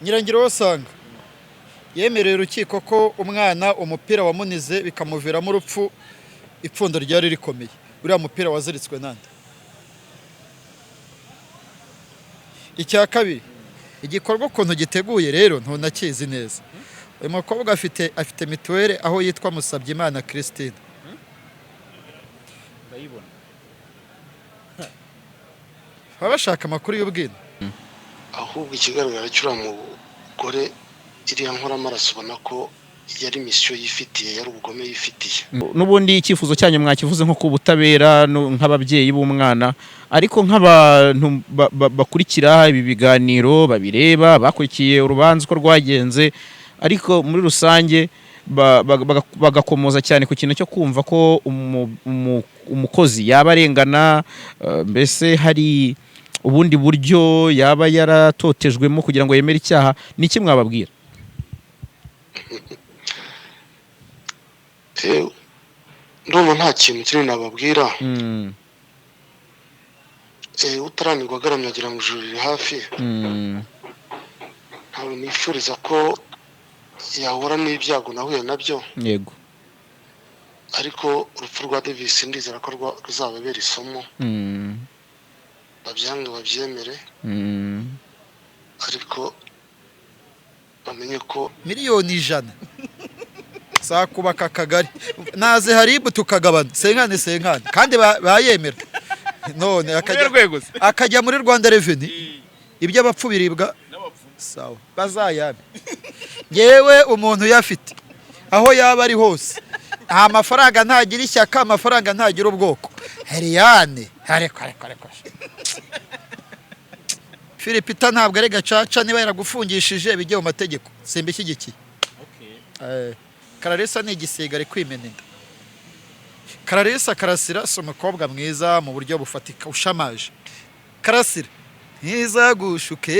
Nyirangiro wasanga yemereye urukiko ko umwana umupira wamunize bikamuviramo urupfu, ipfundo ryari rikomeye. Uriya mupira waziritswe nande? Icya kabiri, igikorwa ukuntu giteguye rero ntunakizi neza. Uyu mukobwa afite mituweli aho yitwa Musabyimana Christine. ndayibona. Baba bashaka amakuru y'ubwino. ahubwo ikigaragara cy'uriya mugore iriya nkoramaraso ubona ko yari misiyo yifitiye, yari ubugome yifitiye. N'ubundi icyifuzo cyanyu mwakivuze nko ku butabera nk'ababyeyi b'umwana, ariko nk'abantu bakurikira ibi biganiro babireba bakurikiye urubanza uko rwagenze, ariko muri rusange bagakomoza cyane ku kintu cyo kumva ko umukozi yaba arengana, mbese hari ubundi buryo yaba yaratotejwemo kugira ngo yemere icyaha. Ni iki mwababwira? ndumva nta kintu kinini nababwira. utaranirwa agaramye agira ngo ijuru riri hafi. ntawe nifuriza ko yahura n'ibyago nahuye nabyo, Yego. ariko urupfu rwa Davis ndizera ko ruzababera isomo, babyange babyemere, ariko bamenye ko miliyoni 100 zakubaka akagari, naze haribu tukagabana senkane kandi bayemera. None akajya muri Rwanda Revenue, ibyo abapfu biribwa sawa bazayame. Yewe umuntu yafite aho yaba ari hose, nta mafaranga ntagira ishyaka, amafaranga ntagira ubwoko. Heriane areko Philipita ntabwo ari gacaca, niba yaragufungishije bijye mu mategeko, simbishyigikiye. Kararisa ni igisiga ari kwimenera. Kararisa Karasira si umukobwa mwiza mu buryo bufatika, ushamaje. Karasira izagushuke.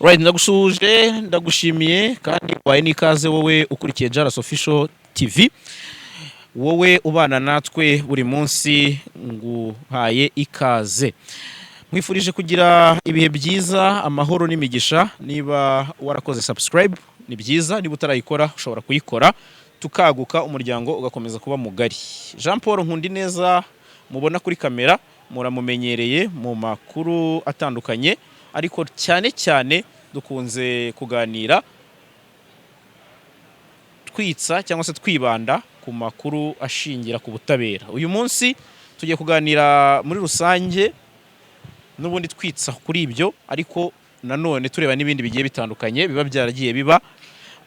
Right, ndagushuje, ndagushimiye kandi waye n'ikaze wowe ukurikiye Jaras Official TV. Wowe ubana natwe buri munsi nguhaye ikaze. Mwifurije kugira ibihe byiza, amahoro n'imigisha. Niba warakoze subscribe ni byiza, niba utarayikora ushobora kuyikora, tukaguka umuryango ugakomeza kuba mugari. Jean Paul Nkundineza mubona kuri kamera, muramumenyereye mu makuru atandukanye, ariko cyane dukunze kuganira twitsa cyangwa se twibanda ku makuru ashingira ku butabera. Uyu munsi tugiye kuganira muri rusange, n'ubundi twitsa kuri ibyo, ariko nanone tureba n'ibindi bigiye bitandukanye biba byaragiye biba.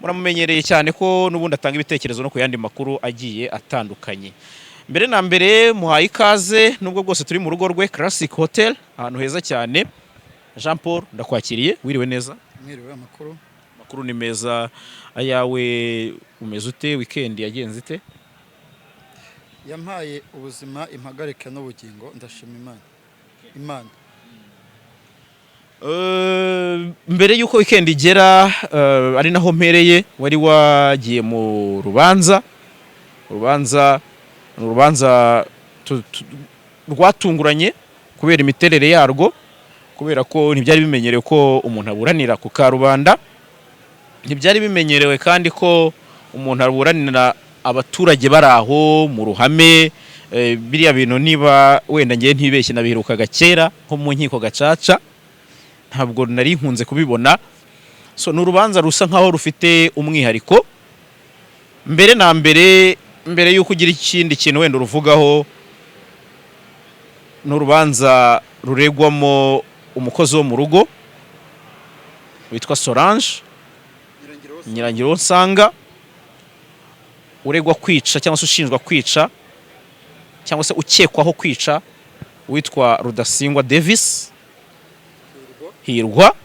Muramumenyereye cyane ko n'ubundi atanga ibitekerezo no ku yandi makuru agiye atandukanye. Mbere na mbere muhaye ikaze, nubwo bwose turi mu rugo rwe Classic Hotel, ahantu heza cyane. Jean Paul ndakwakiriye, wiriwe neza? Mwiriwe. Makuru ni meza. Ayawe umeze ute? Weekend yagenze ite? Yampaye ubuzima, impagarike n'ubugingo, ndashima Imana. Mbere yuko weekend igera, ari naho mpereye, wari wagiye mu rubanza rwatunguranye kubera imiterere yarwo, kubera ko ntibyari bimenyerewe ko umuntu aburanira ku karubanda, ntibyari bimenyerewe kandi ko umuntu aburanira abaturage bari aho mu ruhame. Biriya bintu niba wenda ngiye ntibeshye nabiherukaga kera nko mu nkiko gacaca, ntabwo nari nkunze kubibona. So n'urubanza rusa nkaho rufite umwihariko. Mbere yuko ugira ikindi kintu wenda uruvugaho, n'urubanza ruregwamo umukozi wo mu rugo witwa Solange Nyirangiro Nsanga, uregwa kwica cyangwa se ushinjwa kwica cyangwa se ukekwaho kwica witwa Rudasingwa Davis Hirwa.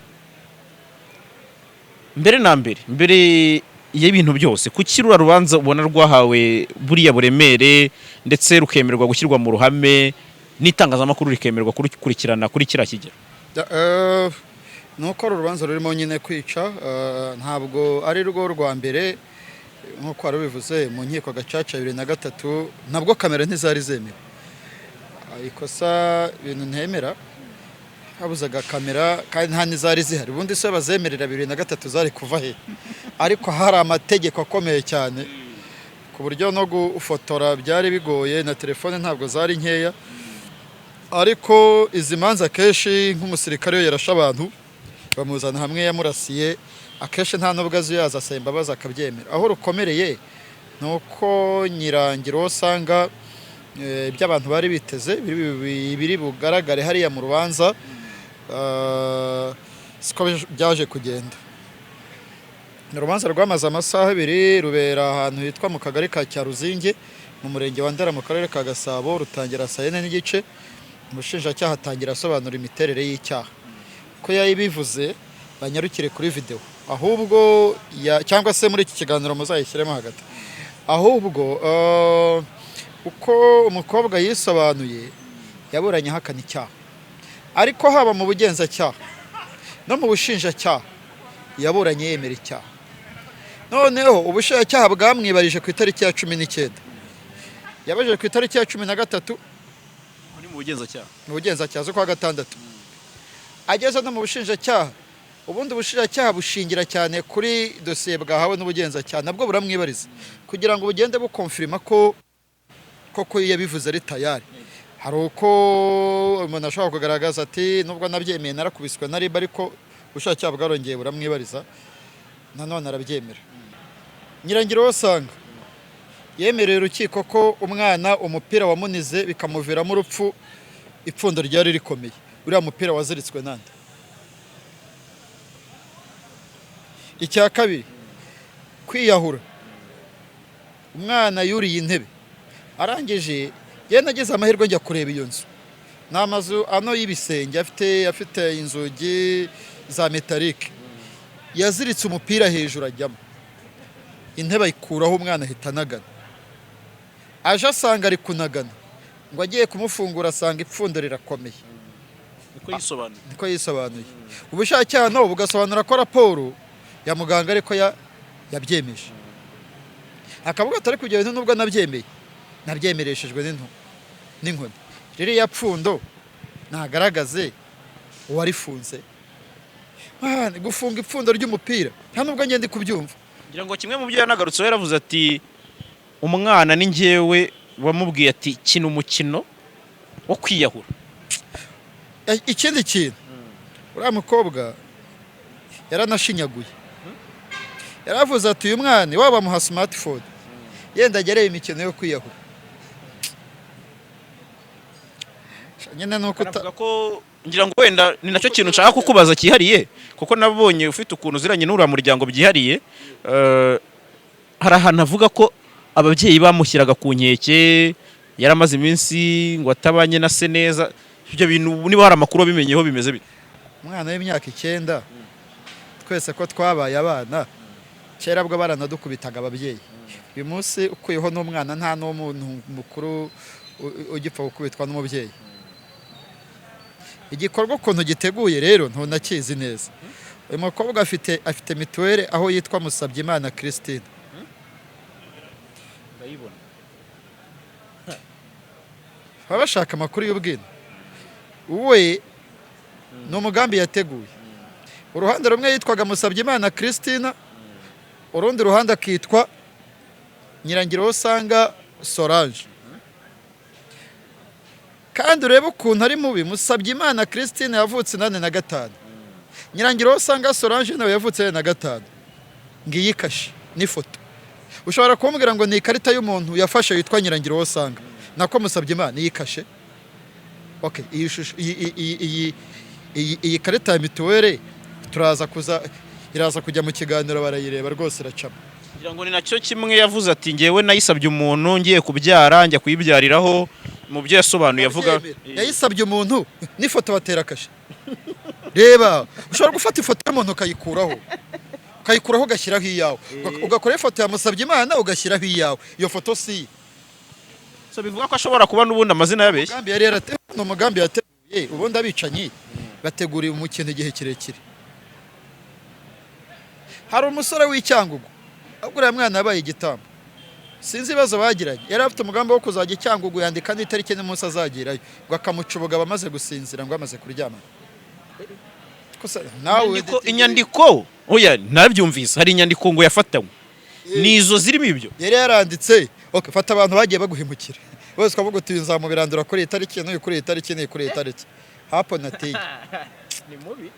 Mbere y'ibintu byose, kuki rura rubanza ubona rwahawe buriya buremere ndetse rukemerwa gushyirwa mu ruhame n'itangazamakuru rikemerwa kurukurikirana kuri kiriya kigero? Nuko urubanza rurimo nyine kwica, ntabwo ari rwo rwa mbere nk'uko wari bivuze mu nkiko gacaca 2003, nabwo kamera ntizari zemewe. ikosa ibintu ntemera habuzaga kamera kandi nta n'izari zihari ubundi se bazemerera 2003 zari kuva he ariko hari amategeko akomeye cyane ku buryo no gufotora byari bigoye na telefone ntabwo zari nkeya ariko izi manza kenshi nk'umusirikare yo yarasha abantu bamuzana hamwe yamurasiye akenshi nta nubwo azuyaza asemba baza akabyemera aho rukomereye nuko nyirangiro usanga iby'abantu bari biteze biri bugaragare hariya mu rubanza siko byaje kugenda urubanza rwamaze amasaha 2 rubera ahantu hitwa mu kagari ka Cyaruzinge mu murenge wa Ndera mu karere ka Gasabo rutangira saa 4 n'igice umushinjacyaha atangira asobanura imiterere y'icyaha ko yayibivuze banyarukire kuri video ahubwo cyangwa se muri iki kiganiro muzayishyiremo hagati ahubwo uko umukobwa yisobanuye yaburanye hakana icyaha ariko haba mu bugenzacyaha no mu bushinjacyaha yaburanye yemera icyaha noneho ubushinjacyaha bwamwibarije ku itariki ya 19 yabaje ku itariki ya 13 muri mu bugenzacyaha zo kwa gatandatu ageze no mu bushinjacyaha ubundi ubushinjacyaha bushingira cyane kuri dosiye bwahawe n'ubugenzacyaha nabwo buramwibariza kugira ngo bugende bukonfirma ko koko yabivuze ari tayari hari uko umuntu ashobora kugaragaza ati nubwo nabyemeye narakubiswe na riba ariko ubushinjacyaha bwarongeye buramwibariza nanone arabyemera Nyirangiro usanga yemereye urukiko ko umwana umupira wamunize bikamuviramo urupfu ipfundo ryari rikomeye uriya mupira waziritswe nande icya kabiri kwiyahura umwana yuriye intebe arangije nageze amahirwe njya kureba iyo nzu n'amazu ano y'ibisenge afite inzugi za metalike yaziritse umupira hejuru ajyamo intebe ayikuraho umwana ahita anagana aje asanga ari kunagana ngo agiye kumufungura asanga ipfundo rirakomeye niko yisobanuye ubushinjacyaha no bugasobanura ko raporo ya muganga ariko yabyemeje akavuga atari kujya ibintu nubwo nabyemeye nabyemereshejwe n'inkoni ririya pfundo nagaragaze uwarifunze gufunga ipfundo ry'umupira nta nubwo ngende kubyumva ngira ngo kimwe mu byo yanagarutseho yaravuze ati umwana ni njyewe wamubwiye ati kina umukino wo kwiyahura ikindi kintu uriya mukobwa yaranashinyaguye yaravuze ati uyu mwana waba bamuha smartphone yenda agereye imikino yo kwiyahura nyine nuko ko ngira ngo wenda ni nacyo kintu nshaka kukubaza cyihariye kuko nabonye ufite ukuntu uziranye n'uriya muryango byihariye hari ahantu avuga ko ababyeyi bamushyiraga ku nkeke yaramaze iminsi ngo atabanye na se neza ibyo bintu niba hari amakuru abimenyeho bimeze bite umwana w'imyaka 9 twese ko twabaye abana kera bwo baranadukubitaga ababyeyi uyu munsi ukuyeho n'umwana nta n'umuntu mukuru ugipfa gukubitwa n'umubyeyi igikorwa ukuntu giteguye rero ntunakizi neza uyu mukobwa afite mituweli aho yitwa Musabyimana Christine baba bashaka amakuru y'ubwino we ni umugambi yateguye uruhande rumwe yitwaga Musabyimana Christine urundi ruhande akitwa Nyirangiro usanga Solange kandi urebe ukuntu ari mubi Musabyimana Christine yavutse 85 Nyirangiro usanga Solange nawe yavutse 85 ngiyi kashe n'ifoto ushobora kumbwira ngo ni ikarita y'umuntu yafashe yitwa Nyirangiro usanga nako Musabyimana yikashe okay iyi karita ya mituweli iraza kujya mu kiganiro barayireba rwose iracamo ngira ngo ni nacyo kimwe yavuze ati ngewe nayisabye umuntu ngiye kubyara njya kuyibyariraho mu byo yasobanuye avuga yayisabye umuntu n'ifoto batera kashe reba ushobora gufata ifoto y'umuntu ukayikuraho ugashyiraho iyawe ugakora ifoto ya Musabyimana ugashyiraho iyawe iyo foto si so bivuga ko ashobora kuba n'ubundi amazina yabeshye umugambi yateguye ubundi abicanyi bateguriye umukino igihe kirekire hari umusore w'Icyangugu agura mwana yabaye igitambo sinzi ibibazo bagiranye. Yari afite umugambi wo kuzajya Cyangugu yandika n'itariki n'umunsi azagirayo ngo akamucubuga bamaze gusinzira ngo amaze kuryama. Nawe inyandiko oya nabyumvise hari inyandiko ngo yafatanywe nizo zirimo ibyo yari yaranditse. Okay, fata abantu bagiye baguhimukira bose ukavuga uti nzamubirandura kuri itariki n'uyu kuri itariki n'uyu kuri itariki hapo nateye ni mubi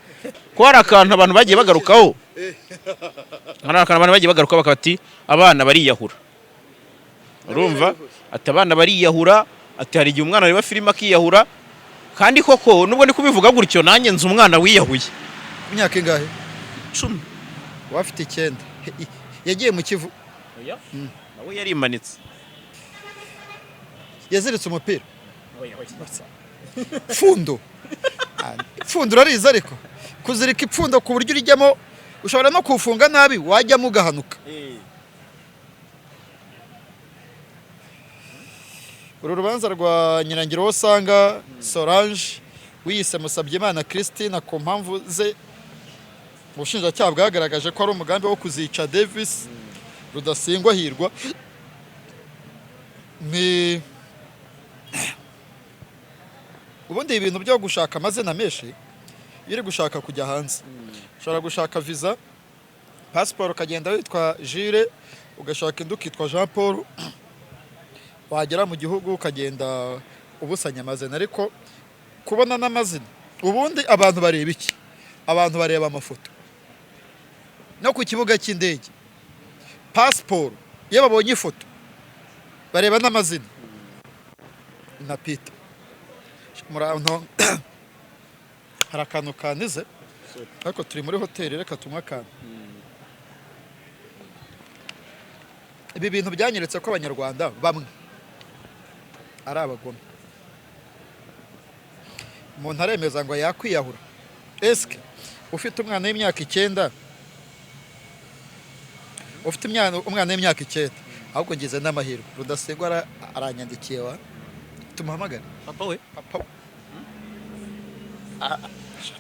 ko hari akantu abantu bagiye bagarukaho bakati abana bariyahura. Urumva ati abana bariyahura, ati hari igihe umwana areba filime akiyahura, kandi koko nubwo ndi kubivuga gutyo nanjye nzi umwana wiyahuye. Imyaka ingahe? 10. Wafite 9. Yagiye mu Kivu. Oya. Nawe yari imanitse. Yaziritse umupira. Fundo. Fundo rariza ariko. Kuzirika ipfundo ku buryo urijyamo ushobora no kufunga nabi wajyamo ugahanuka. Uru rubanza rwa Nyirangiro Osanga Solange wiyise Musabyimana Christine ku mpamvu ze ubushinjacyaha bwagaragaje ko ari umugambi wo kuzica Davis Rudasingwa Hirwa. Ni ubundi ibintu byo gushaka amazina menshi iri gushaka kujya hanze. Ushobora gushaka visa, passport ukagenda witwa Jules, ugashaka indi ukitwa Jean Paul, wagera mu gihugu ukagenda ubusanya amazina. Ariko kubona n'amazina ubundi abantu bareba iki? Abantu bareba amafoto no ku kibuga cy'indege. Passport iyo babonye ifoto bareba n'amazina na Peter muranto. Hari akantu kanize ariko turi muri hoteli, reka tunywa akantu. Ibi bintu byanyeretse ko abanyarwanda bamwe ari abagome. Umuntu aremeza ngo yakwiyahura. Eske ufite umwana w'imyaka 9, ufite umwana w'imyaka 9, ahubwo ngize n'amahirwe Rudasingwa aranyandikiye wa tumuhamagare papa we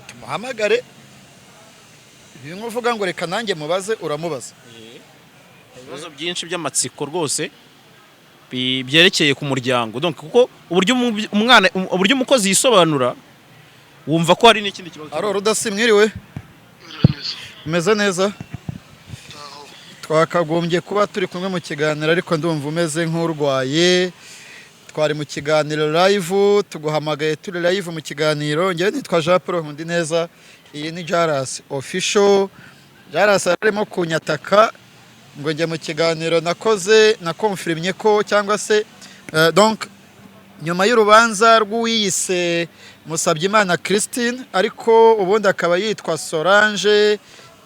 tumuhamagare. Bimwe uvuga ngo reka nanjye mubaze, uramubaza ibibazo byinshi by'amatsiko rwose byerekeye ku muryango. Donc kuko uburyo umukozi yisobanura wumva ko hari n'ikindi kibazo. Aro Rudasimwiriwe umeze neza? Twakagombye kuba turi kumwe mu kiganiro ariko ndumva umeze nk'urwaye. Twari mu kiganiro live, tuguhamagaye turi live mu kiganiro. Ngewe nitwa Jean Paul Hundi neza. Iyi ni Jaras official. Jaras arimo kunyataka ngo njye mu kiganiro nakoze na confirmye ko cyangwa se donc nyuma y'urubanza rw'uwiyise Musabyimana Christine ariko ubundi akaba yitwa Solange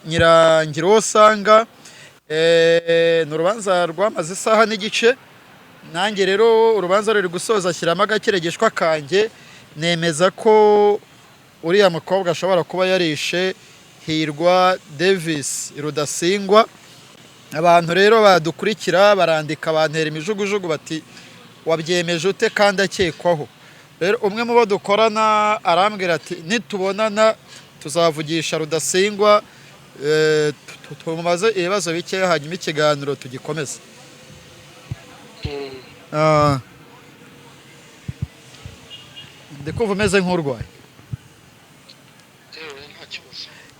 Nyirangiro Osanga. Ni urubanza rwamaze isaha n'igice. Nanjye rero urubanza ruri gusoza ashyiramo agakeregeshwa kanjye, nemeza ko uriya mukobwa ashobora kuba yarishe Hirwa Davis Rudasingwa. Abantu rero badukurikira barandika bantera imijugujugu bati wabyemeje ute kandi akekwaho. Rero umwe mu bo dukorana arambwira ati nitubonana tuzavugisha Rudasingwa tumubaze ibibazo bike hanyuma ikiganiro tugikomeze. Ndikuva umeze nk'urwaye.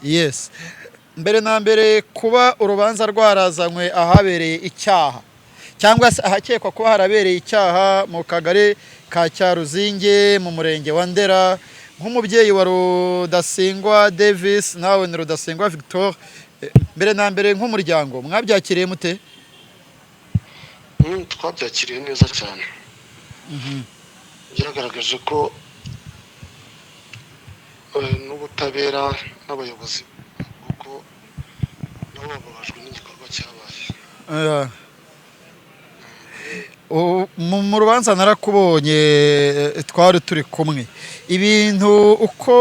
Yes. Mbere na mbere kuba urubanza rwarazanywe ahabereye icyaha cyangwa se ahakekwa kuba harabereye icyaha mu kagari ka Cyaruzinge mu murenge wa Ndera, nk'umubyeyi wa Rudasingwa Davis nawe ni Rudasingwa Victor, mbere na mbere nk'umuryango mwabyakiriye mute? Twabyakiriye neza cyane. Byagaragaje ko n'ubutabera n'abayobozi kuko nabo bababajwe n'igikorwa cyabaye. Mu rubanza narakubonye twari turi kumwe. Ibintu uko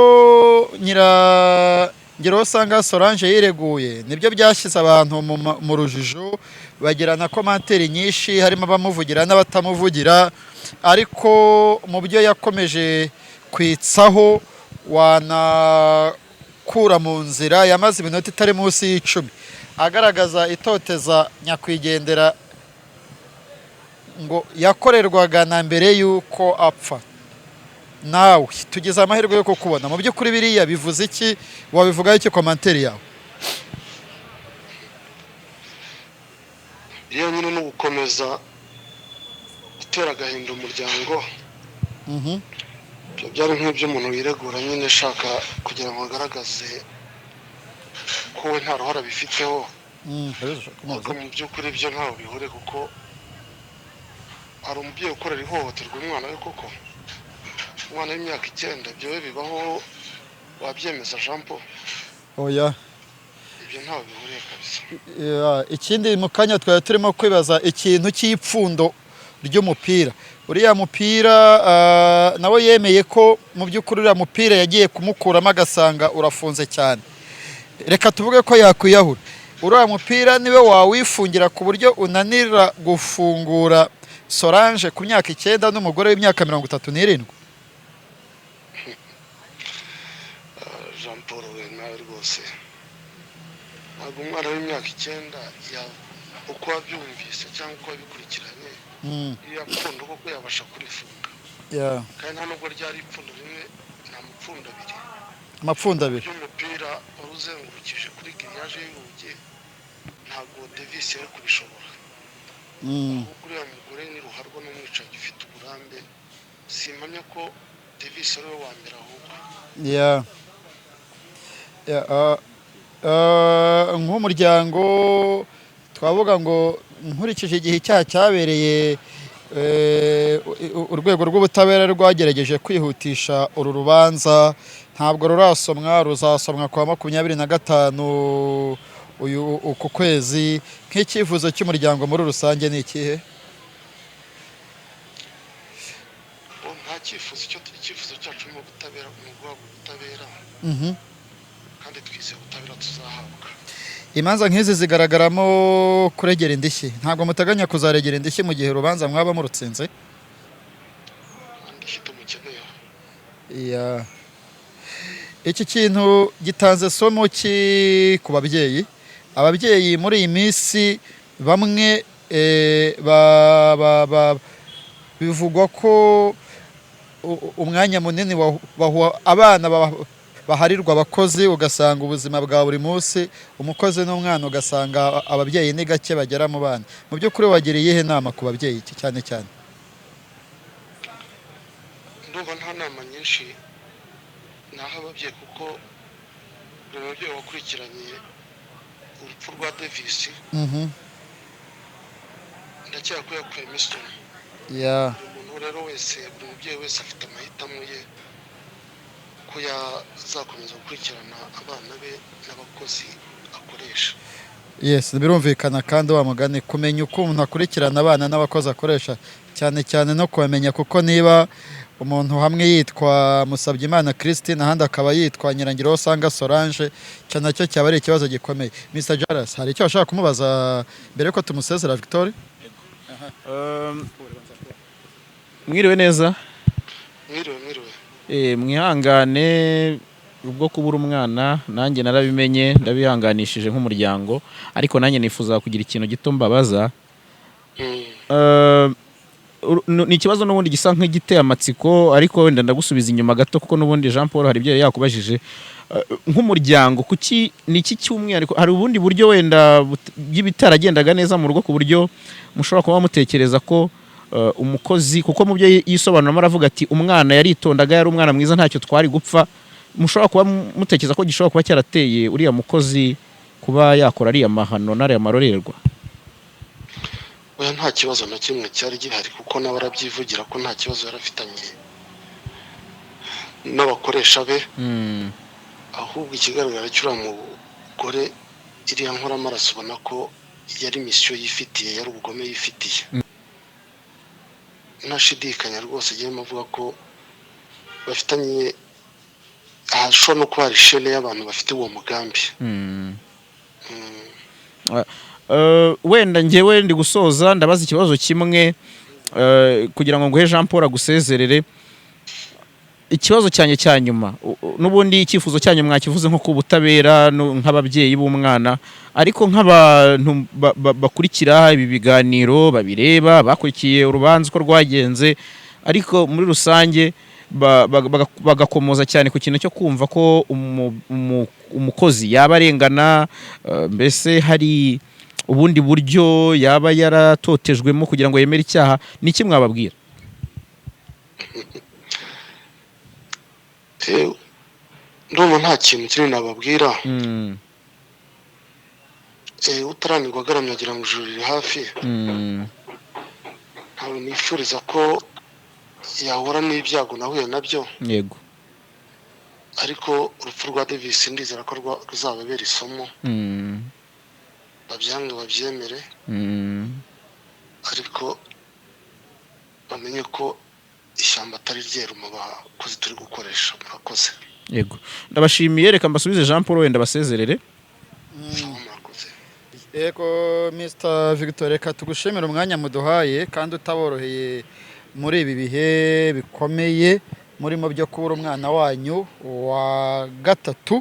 Nyirangiro Osanga Solange yireguye nibyo byashyize abantu mu rujijo, bagira na komanteri nyinshi harimo abamuvugira n'abatamuvugira, ariko mu byo yakomeje kwitsaho wanakura mu nzira yamaze iminota itari munsi y'10 agaragaza itoteza nyakwigendera ngo yakorerwaga na mbere y'uko apfa. Nawe tugize amahirwe yo kukubona, mu by'ukuri biriya bivuze iki? Wabivugaho iki komanteri yawe? iyo nyine no gukomeza gutera agahinda umuryango. Ibyo byari nk'ibyo umuntu wiregura nyine ashaka kugira ngo agaragaze ko we nta ruhare abifiteho. Ariko mu by'ukuri byo ntaho bihure, kuko hari umubyeyi ukorera ihohoterwa umwana we. Koko umwana w'imyaka 9 ibyo we bibaho, wabyemeza Jean Paul? Oya, ibyo ntaho bihuriye kabisa. Ikindi mu kanya twari turimo kwibaza ikintu cy'ipfundo ry'umupira. Uriya mupira nawe yemeye ko mu by'ukuri uriya mupira yagiye kumukuramo agasanga urafunze cyane. Reka tuvuge ko yakwiyahura. Uriya mupira niwe wawifungira ku buryo unanira gufungura Solange ku myaka 9 n'umugore w'imyaka 37. Jean Paul we nawe rwose ntabwo umwana w'imyaka 9 uko wabyumvise cyangwa uko wabikurikiranye iyo yapfundo koko yabasha kurifunga. Kandi nta nubwo ryari ipfundo rimwe, nta mapfundo abiri. Amapfundo abiri y'umupira wari uzengurukije kuri giriyaje y'urugi, ntabwo Davis yari kubishobora. Kuri uyu mugore ni ruharwa n'umwicanyi ufite uburambe. Simpamya ko Davis ari we wa mbere ahubwo. Nk'umuryango twavuga ngo nkurikije igihe icyaha cyabereye, urwego rw'ubutabera rwagerageje kwihutisha uru rubanza, ntabwo rurasomwa, ruzasomwa kwa 25 uku kwezi. Nk'icyifuzo cy'umuryango muri rusange ni ikihe? Nta cyifuzo, icyifuzo cyacu ni ubutabera, ni guhabwa ubutabera. Kandi twizeye ubutabera tuzahabwa. Imanza nk'izi zigaragaramo kuregera indishyi. Ntabwo muteganya kuzaregera indishyi mu gihe urubanza mwaba murutsinze? Indishyi tumukeneyeho. Iki kintu gitanze somo ki ku babyeyi? Ababyeyi muri iyi minsi bamwe bivugwa ko umwanya munini abana baharirwa abakozi, ugasanga ubuzima bwa buri munsi umukozi n'umwana, ugasanga ababyeyi ni gake bagera mu bana. Mu by'ukuri wagira iyihe nama ku babyeyi cyane cyane? Ndumva nta nama nyinshi naho ababyeyi, kuko buri mubyeyi wakurikiranye urupfu rwa Davis ndakeka ko yakuyemo isomo. Umuntu rero wese, buri mubyeyi wese afite amahitamo ye ko yazakomeza gukurikirana abana be n'abakozi akoresha. Birumvikana, kandi wa mugani kumenya uko umuntu akurikirana abana n'abakozi akoresha, cyane cyane no kubamenya, kuko niba umuntu hamwe yitwa Musabyimana Christine, ahandi akaba yitwa Nyirangiro usanga Solange, cyo nacyo cyaba ari ikibazo gikomeye. Mr. Jaras, hari icyo washaka kumubaza mbere ko tumusezera Victoire? Mwiriwe neza. Mwiriwe. Mwihangane ubwo kubura umwana, nanjye narabimenye, ndabihanganishije nk'umuryango, ariko nanjye nifuza kugira ikintu gito mbabaza. Ni ikibazo n'ubundi gisa nk'igiteye amatsiko, ariko wenda ndagusubiza inyuma gato, kuko n'ubundi Jean Paul hari ibyo yakubajije. Nk'umuryango kuki ni iki cy'umwihariko, hari ubundi buryo wenda by'ibitaragendaga neza mu rugo ku buryo mushobora kuba mutekereza ko umukozi, kuko mu byo yisobanuramo aravuga ati umwana yaritondaga, yari umwana mwiza, ntacyo twari gupfa, mushobora kuba mutekereza ko gishobora kuba cyarateye uriya mukozi kuba yakora ariya mahano n'ariya marorerwa? Oya, nta kibazo na kimwe cyari gihari, kuko nawe arabyivugira ko nta kibazo yari afitanye n'abakoresha be. Ahubwo ikigaragara cy'uriya mugore, iriya nkoramaraso ubona ko yari misiyo yifitiye, yari ubugome yifitiye. Ntashidikanya rwose, igihe avuga ko bafitanye, ahashobora no kuba hari shene y'abantu bafite uwo mugambi. Wenda njyewe ndi gusoza, ndabaza ikibazo kimwe kugira ngo nguhe Jean Paul agusezerere. ikibazo cyanjye cya nyuma n'ubundi icyifuzo cyanyu mwakivuze nko ku butabera nk'ababyeyi b'umwana ariko nk'abantu bakurikira ibi biganiro babireba bakurikiye urubanza uko rwagenze ariko muri rusange bagakomoza cyane ku kintu cyo kumva ko umukozi yaba arengana mbese hari ubundi buryo yaba yaratotejwemo kugira ngo yemere icyaha ni iki mwababwira? ndumva nta kintu kinini nababwira. utaranirwa agaramye agira ngo ijuru riri hafi. ntawe nifuriza ko yahura n'ibyago nahuye nabyo. Yego. ariko urupfu rwa Davis ndizera ko ruzababera isomo. babyange babyemere. ariko bamenye ko ishyamba atari ryeru mu bakozi turi gukoresha. murakoze. Yego. Ndabashimiye, reka mbasubize Jean Paul wenda basezerere. murakoze. Yego Mr Victor, reka tugushimira umwanya muduhaye kandi utaboroheye muri ibi bihe bikomeye murimo byo kubura umwana wanyu wa gatatu.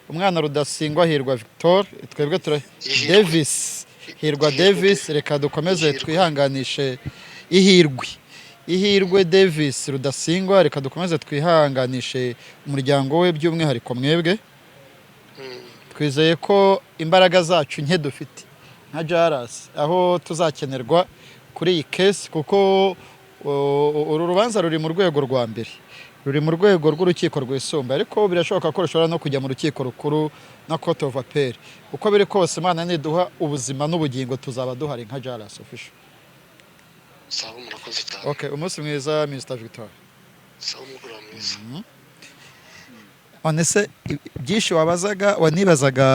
umwana Rudasingwa Hirwa Victor, twebwe Davis Hirwa Davis, reka dukomeze twihanganishe ihirwe Davis Rudasingwa, reka dukomeze twihanganishe umuryango we by'umwihariko mwebwe. twizeye ko imbaraga zacu nke dufite nka Jaras aho tuzakenerwa kuri iyi case, kuko uru rubanza ruri mu rwego rwa mbere, ruri mu rwego rw'urukiko rwisumbuye, ariko birashoboka ko rushobora no kujya mu rukiko rukuru na Court of Appeal. uko biri kose Imana niduha ubuzima n'ubugingo tuzaba duhari nka Jaras official. sawa murakoze cyane. Okay, umunsi mwiza Mr Victor. sawa mugoroba mwiza. Onese byinshi wabazaga wanibazaga,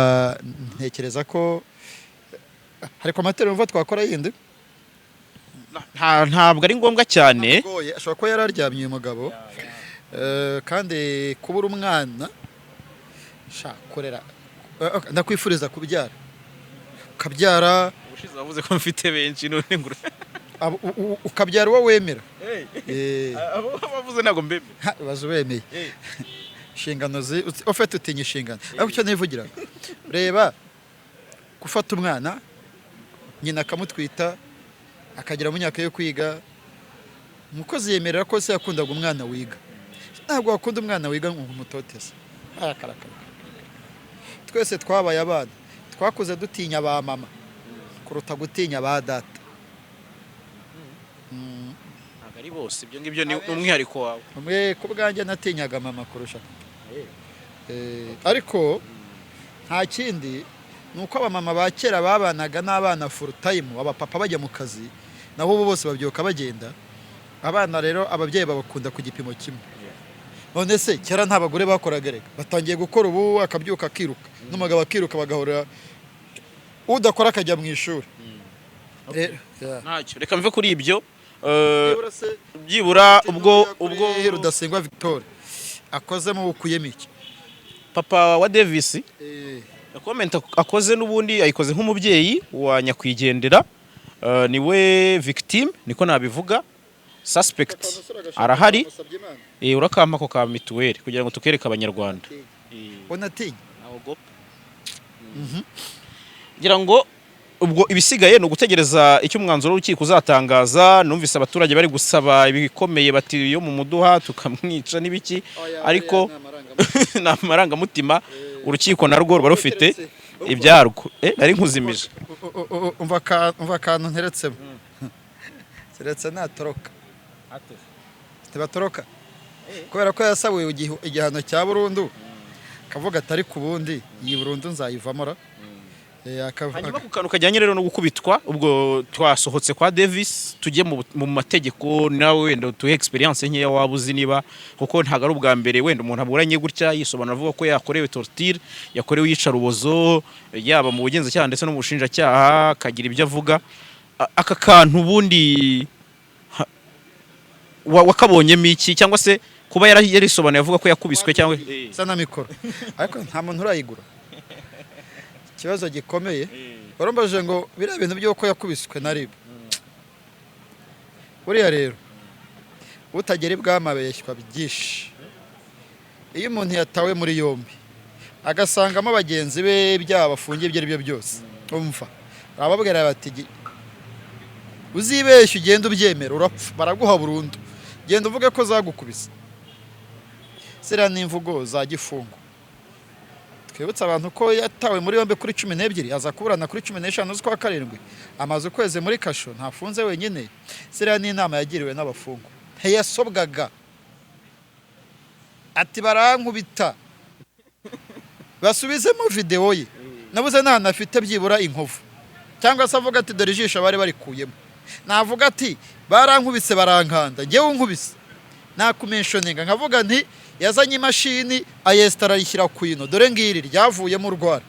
ntekereza ko hari komateri umva twakora yindi. Ntabwo ari ngombwa cyane. Ashobora kuba yararyamye uyu mugabo. kandi kubura umwana korera ndakwifuriza kubyara ukabyara. Ubushize wavuze ko mfite benshi none ngura ukabyara uwo wemera. abo bavuze ntago mbebe bazo bemeye inshingano ufite utinya inshingano. ariko cyo nivugira reba gufata umwana nyina akamutwita akagira mu myaka yo kwiga, umukozi yemerera ko se yakundaga umwana wiga. ntabwo wakunda umwana wiga ngo umutoteze. twese twabaye abana, twakuze dutinya ba mama kuruta gutinya ba data. ntabwo ari bose, ibyo ngibyo ni umwihariko wawe. ku bwanjye natinyaga mama kurusha. ariko nta kindi ni uko abamama ba kera babanaga n'abana full time, abapapa bajya mu kazi naho ubu bose babyuka bagenda. abana rero ababyeyi babakunda ku gipimo kimwe. none se kera nta bagore bakoraga, reka batangiye gukora ubu, akabyuka akiruka n'umugabo akiruka, bagahora udakora akajya mu ishuri. ntacyo, reka mve kuri ibyo. byibura ubwo Rudasingwa Victor akozemo ukuyemo iki. papa wa Davis comment akoze n'ubundi ayikoze nk'umubyeyi wa nyakwigendera. niwe victim niko nabivuga. Suspect arahari. urakampa ko ka mituweli kugira ngo tukereke abanyarwanda. Onatinya ngira ngo ubwo ibisigaye no gutegereza icyo umwanzuro w'urukiko uzatangaza. Numvise abaturage bari gusaba ibikomeye bati yo mu muduha tukamwica n'ibiki, ariko n'amarangamutima urukiko narwo ruba rufite ibyarwo. nari nkuzimije. umva akantu nteretsemo. keretse natoroka batoroka kubera ko yasabuye igihano cya burundu, kavuga atari ku bundi iyi burundu nzayivamo. hanyuma ku kantu kajyanye rero no gukubitwa, ubwo twasohotse kwa Davis tujye mu mategeko. nawe wenda tuhe experience nkeya waba uzi niba, kuko ntago ari ubwa mbere wenda umuntu aburanye gutya yisobanura avuga ko yakorewe torture, yakorewe iyicarubozo, yaba mu bugenzacyaha ndetse no mu bushinjacyaha, akagira ibyo avuga. aka kantu ubundi wakabonyemo iki, cyangwa se kuba yarisobanuye avuga ko yakubiswe cyangwa sana mikoro ariko nta muntu urayigura. ikibazo gikomeye warumbaje ngo biriya bintu by'uko yakubiswe na RIB buriya rero utagera ibwami abeshywa byinshi. Iyo umuntu yatawe muri yombi agasangamo bagenzi be ibyaha bafungiye ibyo ari byo byose, umva arababwira bati uzibeshye ugenda ubyemera urapfa, baraguha burundu, genda uvuge ko zagukubise. Ziriya ni imvugo za gifungo. Twibutse abantu ko yatawe muri yombi kuri 12, aza kuburana kuri 15 z'ukwa karindwi, amaze ukwezi muri kasho, ntafunze wenyine. Ziriya ni inama yagiriwe n'abafungwa, ntiyasobwaga ati barankubita basubizemo video ye, nabuze nta afite byibura inkovu, cyangwa se avuga ati dore ijisho bari barikuyemo, navuga ati barankubise barankanda, ngewe unkubise nakumentioninga nkavuga nti yazanye imashini ayestara yishyira ku ino, dore ngiri ryavuyemo urwara.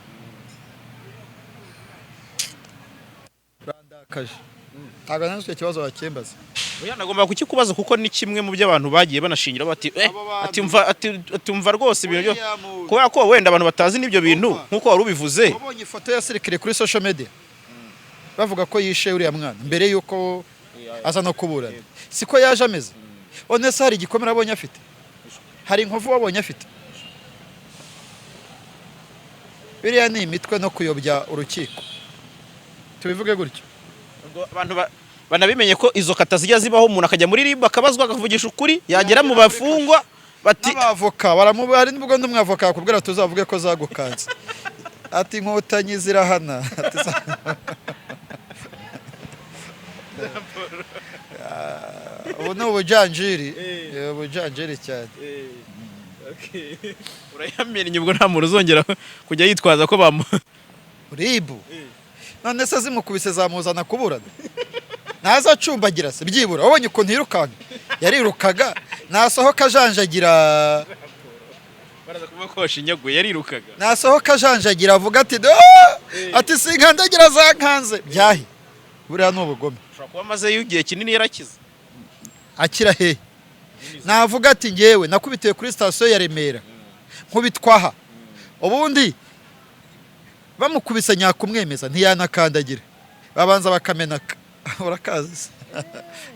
Randakaje ntabwo nanzwe kibazo wakembaza. Oya nagomba kukikubaza kuko ni kimwe mu byo abantu bagiye banashingira bati atumva rwose ibintu byo kubera ko wenda abantu batazi n'ibyo bintu nkuko wari ubivuze. Wabonye ifoto ya sirikire kuri social media bavuga ko yishe uriya mwana mbere yuko aza no kuburana, siko yaje ameze. Onese hari igikomere abonye afite, hari inkovu wabonye afite. Biriya ni imitwe no kuyobya urukiko, tubivuge gutyo. Abantu banabimenye ko izo kata zijya zibaho, umuntu akajya muri RIB akabazwa akavugisha ukuri, yagera mu bafungwa bati abavoka baramubari, nibwo ndumwavoka akubwira tuzavuge ko zagukanze ati inkotanyi zirahana ubu ni ubujanjiri cyane. urayamenye ubwo nta muntu uzongera kujya yitwaza ko RIB none se zimukubise zamuzana kuburana, naza acumbagira se byibura. Wabonye ukuntu yirukanka, yarirukaga nasohoka ajanjagira, baraza kuvuga ko washinyaguye, yarirukaga nasohoka ajanjagira avuga ati ati sinkandagira zankanze byahi. Buriya ni ubugome. ushobora kuba amaze igihe kinini yarakize. Akira he navuga ati ngewe nakubitiwe kuri station ya Remera nkubitwaha, ubundi bamukubise nyakumwemeza ntiyanakandagira, babanza bakamenaka urakazi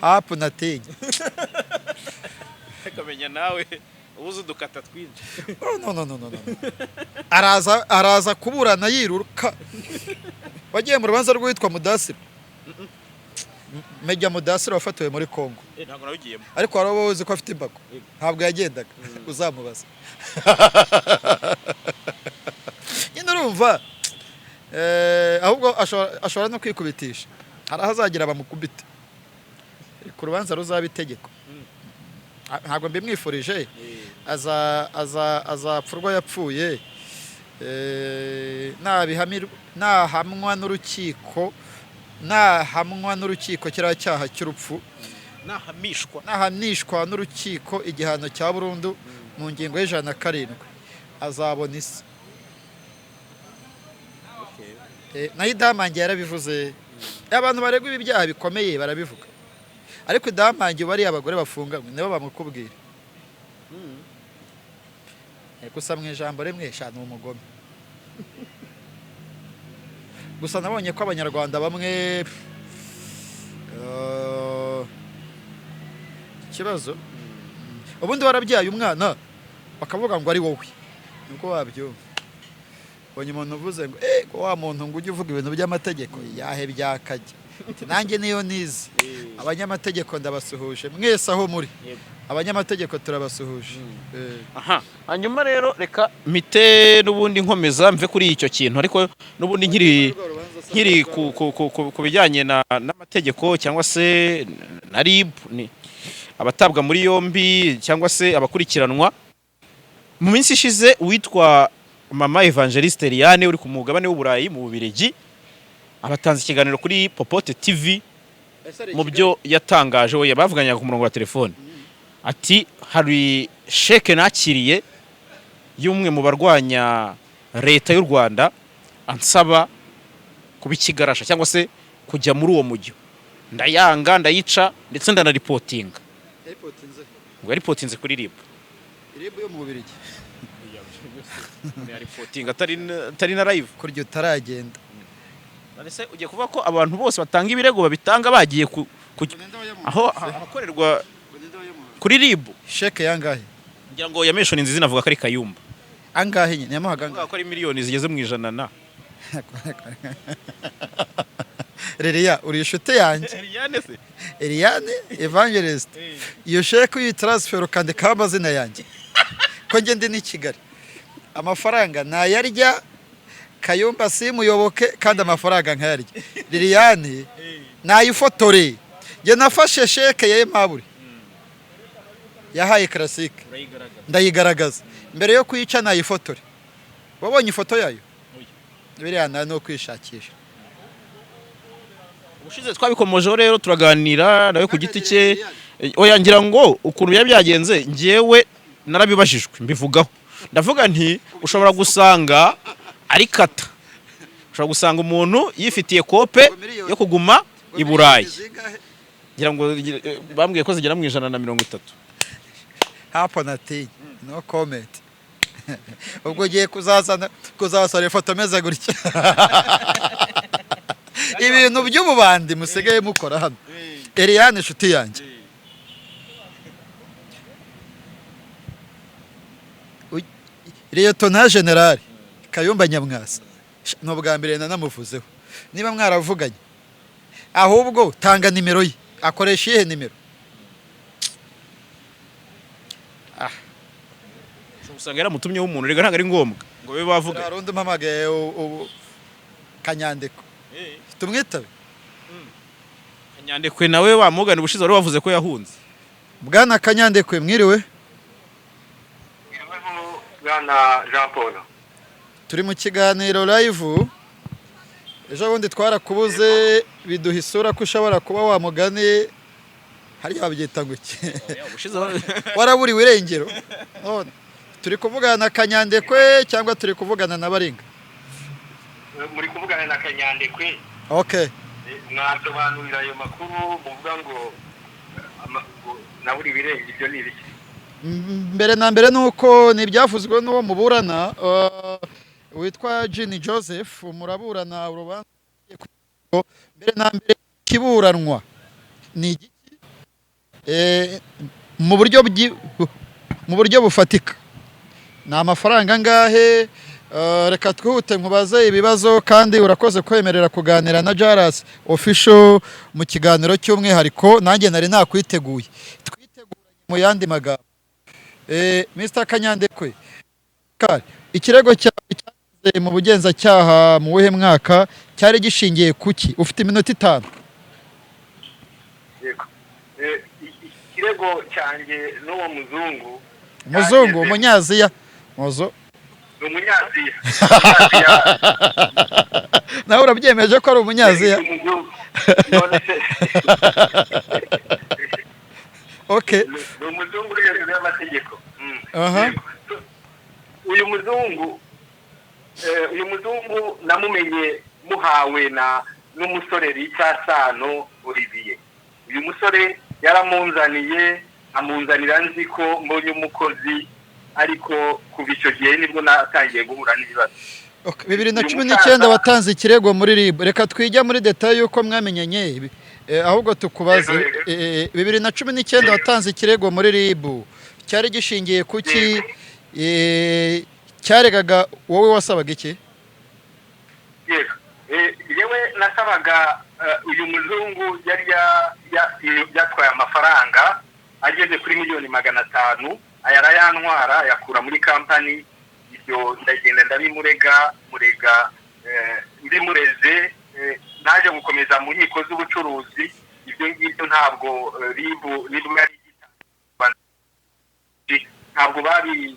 hapo natenya akamenya nawe ubuze udukata twinshi. no araza kuburana yiruka. Wagiye mu rubanza rwitwa Mudasiro, Meja Mudasiro wafatiwe muri Kongo. Ntabwo nawugiyemo ariko warabo uzi ko afite imbago, ntabwo yagendaga, uzamubaza. Nyine urumva ahubwo ashobora no kwikubitisha, hari ahazagira bamukubite ku rubanza ruzaba itegeko. Ntabwo mbimwifurije, azapfurwa yapfuye nahamwa n'urukiko kiriya cyaha cy'urupfu, nahanishwa n'urukiko igihano cya burundu mu ngingo y'107 azabona isi. nayo idamange yarabivuze, abantu baregwa ibi byaha bikomeye barabivuga, ariko idamange bari abagore bafunganywe nibo bamukubwira. Gusa mu ijambo rimwe eshanu umugome. Gusa nabonye ko abanyarwanda bamwe ikibazo ubundi warabyaye umwana bakavuga ngo ari wowe, nibwo wabyumva. Bonye umuntu uvuze ngo wa muntu ngo ujye uvuga ibintu by'amategeko yahe byakajya, nanjye niyo nize. Abanyamategeko ndabasuhuje mwese aho muri, abanyamategeko turabasuhuje. Aha, hanyuma rero reka mite n'ubundi nkomeza mve kuri icyo kintu, ariko n'ubundi nkiri ku bijyanye n'amategeko cyangwa se na RIB, ni abatabwa muri yombi cyangwa se abakurikiranwa. Mu minsi ishize witwa Mama Evangeliste Eliane uri ku mugabane w'Uburayi mu Bubiligi abatanze ikiganiro kuri Popote TV. Mu byo yatangaje we bavuganyaga ku murongo wa telefone ati hari sheke nakiriye y'umwe mu barwanya leta y'u Rwanda ansaba kubikigarasha cyangwa se kujya muri uwo mujyo, ndayanga ndayica ndetse ndanaripotinga. Ngo yaripotinze kuri RIB yo mu Bubiligi, yaripotinga atari na live kuryo taragenda. Ese ugiye kuvuga ko abantu bose batanga ibirego babitanga bagiye aho ahakorerwa kuri RIB sheke yangahe ngira ngo yameshoni nziza navuga ko ari Kayumba angahe nyine yamuhaga ngo ko ari miliyoni zigeze mu ijana na Reria uri inshuti yanjye Eliane Evangelist iyo sheke uyi transfer kandi kamazina yanjye ko nge ndi ni Kigali amafaranga nayarya Kayumba simuyoboke kandi amafaranga nkayarya Liliane nayifotore nge nafashe sheke ye Maburi yahaye Classic ndayigaragaza mbere yo kuyica nayifotore wabonye ifoto yayo biriya no kwishakisha ubushize twabikomojeho rero turaganira nawe ku giti cye oya ngira ngo ukuntu byagenze ngewe narabibajijwe mbivugaho ndavuga nti ushobora gusanga ari kata ushobora gusanga umuntu yifitiye kope yo kuguma i Burayi ngira ngo bambwiye ko zigera mu 130 hapo nati no comment ubwo giye kuzasara ifoto meza gutya ibintu by'ububandi musigaye mukora hano Eliane inshuti yanjye Lieutenant General Kayumba Nyamwasa no bwa mbere nanamuvuzeho niba mwaravuganye ahubwo tanga nimero ye akoresha ihe nimero usanga yaramutumyeho umuntu rega ntago ari ngombwa ngo be bavuga harundi mpamagaye Kanyandeko tumwitabe Kanyandekwe nawe wamugana ubushize wari wavuze ko yahunze bwana Kanyandekwe mwiriwe Bwana Jean Paul turi mu kiganiro live ejo bundi twarakubuze biduha isura ko ushobora kuba wa mugani hari yabyita ngo iki waraburiwe irengero none turi kuvugana na Kanyandekwe cyangwa turi kuvugana na Baringa muri kuvugana na Kanyandekwe okay mwasobanurira ayo makuru muvuga ngo naburi birenge ibyo ni ibiki mbere na mbere nuko nibyavuzwe n'uwo muburana witwa Jean Joseph muraburana urubanza mbere na mbere kiburanwa ni igiki mu buryo bufatika ni amafaranga ngahe reka twihute nkubaze ibibazo kandi urakoze kwemerera kuganira na Jaras official mu kiganiro cy'umwihariko nanjye nari nakwiteguye twiteguranye mu yandi magambo Mr Kanyandekwe ikirego cyaje mu bugenzacyaha mu wehe mwaka cyari gishingiye kuki ufite iminota 5 yego ikirego cyanjye n'uwo muzungu umunyaziya mozo umunyaziya nawe urabyemeje ko ari umunyaziya okay umuzungu uri hejuru y'amategeko uyu muzungu namumenye muhawe n'umusore Richasano Olivier uyu musore yaramunzaniye amunzanira nzi ko mbonye umukozi ariko kuva icyo gihe nibwo natangiye guhura n'ibibazo 2019 watanze ikirego muri RIB reka twijya muri detail yuko mwamenyanye ahubwo tukubaze 2019 watanze ikirego muri RIB cyari gishingiye kuki cyaregaga wowe wasabaga iki yewe nasabaga uyu muzungu yari yatwaye amafaranga ageze kuri miliyoni 500 ayarayantwara yakura muri company ibyo ndagenda ndabimurega ndimureze naje gukomeza mu nkiko z'ubucuruzi ibyo ngibyo ntabwo RIB nibwo yari ntabwo bari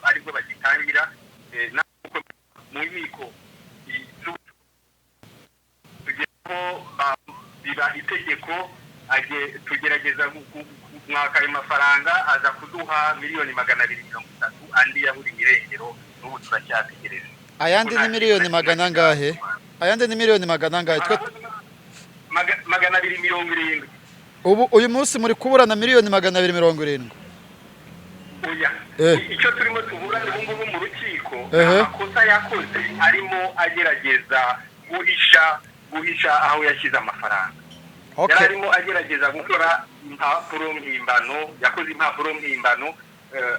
ariko bagitangira mu nkiko biba itegeko tugerageza mwaka ayo mafaranga aza kuduha miliyoni 230 andi yaburi irengero n'ubu turacyategereje ayandi ni miliyoni 100 ngahe ayandi ni miliyoni 100 ngahe twe 270 ubu uyu munsi muri kuburana miliyoni 270 oya icyo turimo tuburana ubu ngubu mu rukiko amakosa yakoze arimo agerageza guhisha guhisha aho yashyize amafaranga. Yari arimo agerageza gukora impapuro mpimbano, yakoze impapuro mpimbano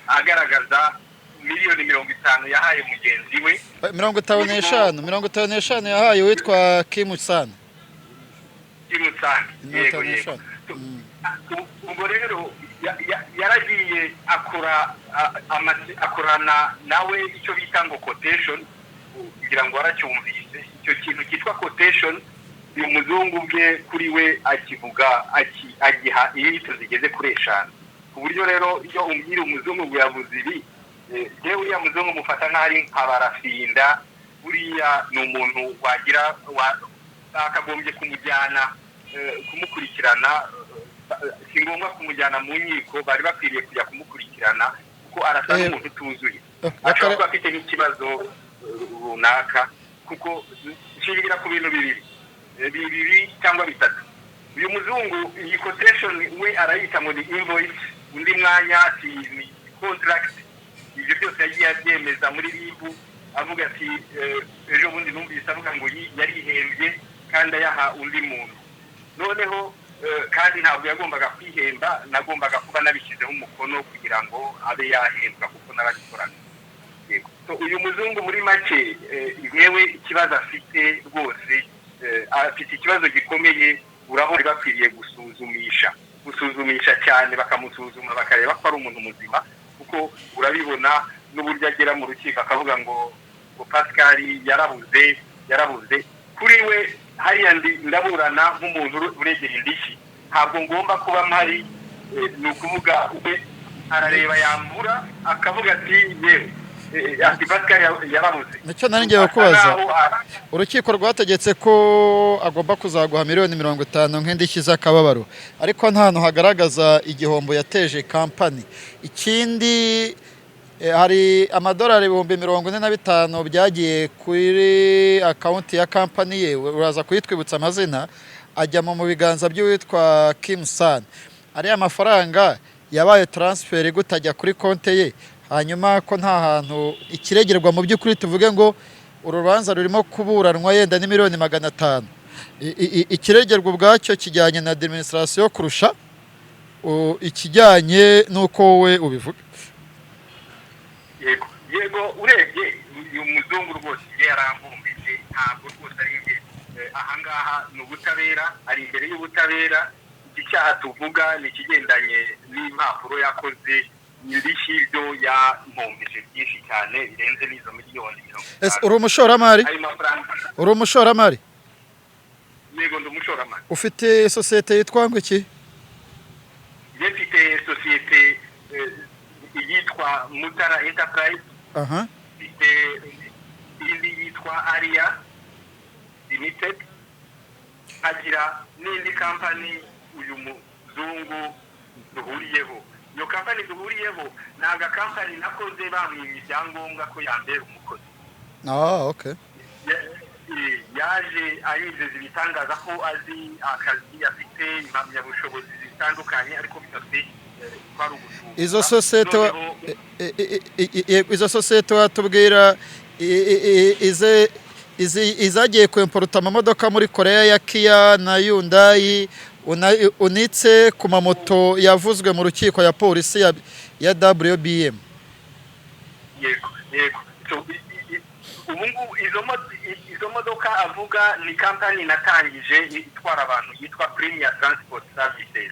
agaragaza miliyoni 50 yahaye mugenzi we. 55 yahaye witwa Kim San. Yego. Ubwo rero yaragiye akorana nawe icyo bita ngo quotation, kugira ngo aracyumvise icyo kintu cyitwa quotation. Uyu muzungu bwe kuri we akivuga agiha inyito zigeze kuri 5, ku buryo rero iyo umbwira umuzungu ngo yavuze ibi, yewe uriya muzungu mufata nk'ari nk'abarafinda, buriya ni umuntu wagira akagombye kumujyana kumukurikirana, si ngombwa kumujyana mu nkiko, bari bakwiriye kujya kumukurikirana kuko arasa n'umuntu utuzuye, ashobora kuba afite n'ikibazo runaka, kuko nshingira ku bintu bibiri cyangwa bitatu. Uyu muzungu iyi quotation we arayita ngo ni invoice, undi mwanya ati ni contract. Ibyo byose yagiye abyemeza muri ribu, avuga ati ejo bundi numvise avuga ngo yarihembye kandi ayaha undi muntu. Noneho kandi ntabwo yagombaga kwihemba, nagombaga kuba nabishyizeho umukono kugira ngo abe yahembwa kuko naragikorana. Yego. So uyu muzungu muri make yewe ikibazo afite rwose, afite ikibazo gikomeye. Urabona bakwiriye gusuzumisha cyane, bakamusuzuma bakareba ko ari umuntu muzima, kuko urabibona n'uburyo agera mu rukiko akavuga ngo Pascal yarabuze kuri we. Hariya ndaburana nk'umuntu uregera indishyi, ntabwo ngomba kuba mpari. Ni ukuvuga we arareba yambura akavuga ati yewe ati Pascal yarabuze. Nicyo nari ngiye kubaza, urukiko rwategetse ko agomba kuzaguha miliyoni 50 nk'indishyi z'akababaro, ariko nta hantu hagaragaza igihombo yateje kampani. Ikindi hari amadolari 45,000 byagiye kuri account ya kampani ye, uraza kuyitwibutsa amazina, ajya mu biganza by'uwitwa Kim San. Ari amafaranga yabaye transfer gutajya kuri konte ye, hanyuma ko nta hantu ikiregerwa mu by'ukuri tuvuge ngo urubanza rurimo kuburanwa yenda ni miliyoni 500. Ikiregerwa ubwacyo kijyanye na administration kurusha ikijyanye nuko wowe ubivuga. Yego urebye uyu muzungu rwose yarambumbije, ntabwo rwose ari ahangaha ni ubutabera, ari imbere y'ubutabera. Iki cyaha tuvuga ni ikigendanye n'impapuro yakoze, indishyi ibyo yampumbije byinshi cyane birenze n'izo miliyoni 50. Uri umushoramari? Uri umushoramari? Yego ndi umushoramari. Ufite sosiyete yitwa ngo iki? Mfite sosiyete yitwa Mutara Enterprise. Mfite indi yitwa Aria Limited. Agira n'indi kampani uyu muzungu duhuriyeho. Iyo kampani duhuriyeho ni agakampani nakoze bamwimye ibyangombwa ko yambera umukozi. Okay. Yaje ayizeza ibitangaza ko azi akazi, afite impamyabushobozi zitandukanye, ariko bidafite kwari ugushaka. Izo sosiyete watubwira izagiye kwimporta amamodoka muri Korea ya Kia na Hyundai, unitse ku mamoto yavuzwe mu rukiko ya polisi ya WBM. Yego. Ubungu izo modoka avuga ni kampani natangije itwara abantu yitwa Premier Transport Services.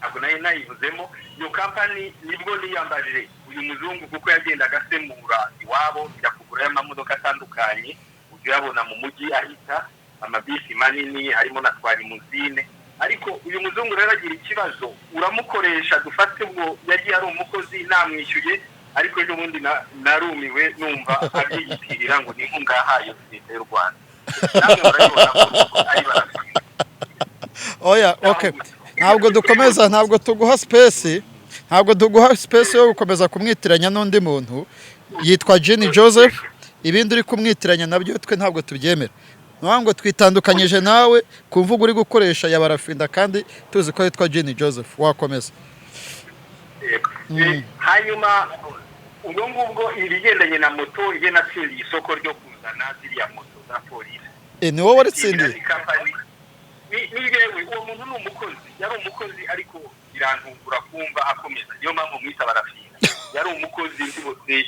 Ako nayo nayivuzemo. Iyo kampani nibwo niyambajije uyu muzungu kuko yagenda agasemura iwabo bijya kugura y'amamodoka atandukanye, ujya yabona mu mujyi ahita amabisi manini harimo na twari muzine. Ariko uyu muzungu rero agira ikibazo, uramukoresha dufate ngo yagiye ari umukozi namwishyuye, ariko ejo bundi narumiwe numva abyiyitirira ngo ni inkunga yahaye leta y'u Rwanda. Namwe murabibona ko ari barafite. Oya, okay. Ntabwo tuguha space yo gukomeza kumwitiranya n'undi muntu yitwa Jenny Joseph. Ibindi uri kumwitiranya nabyo twe ntabwo tubyemera. Nwango twitandukanyije nawe kumvuga uri gukoresha ya barafinda kandi tuzi ko yitwa Jenny Joseph. Wakomeza. Hanyuma ubwo ibigendanye na moto natsindiye isoko ryo kuzana ziriya moto za polisi. ni wowe waritsindiye ni yewe uwo muntu ni umukozi yari umukozi ariko irantungura kumva akomeza niyo mpamvu mwita barafinda yari umukozi ndibose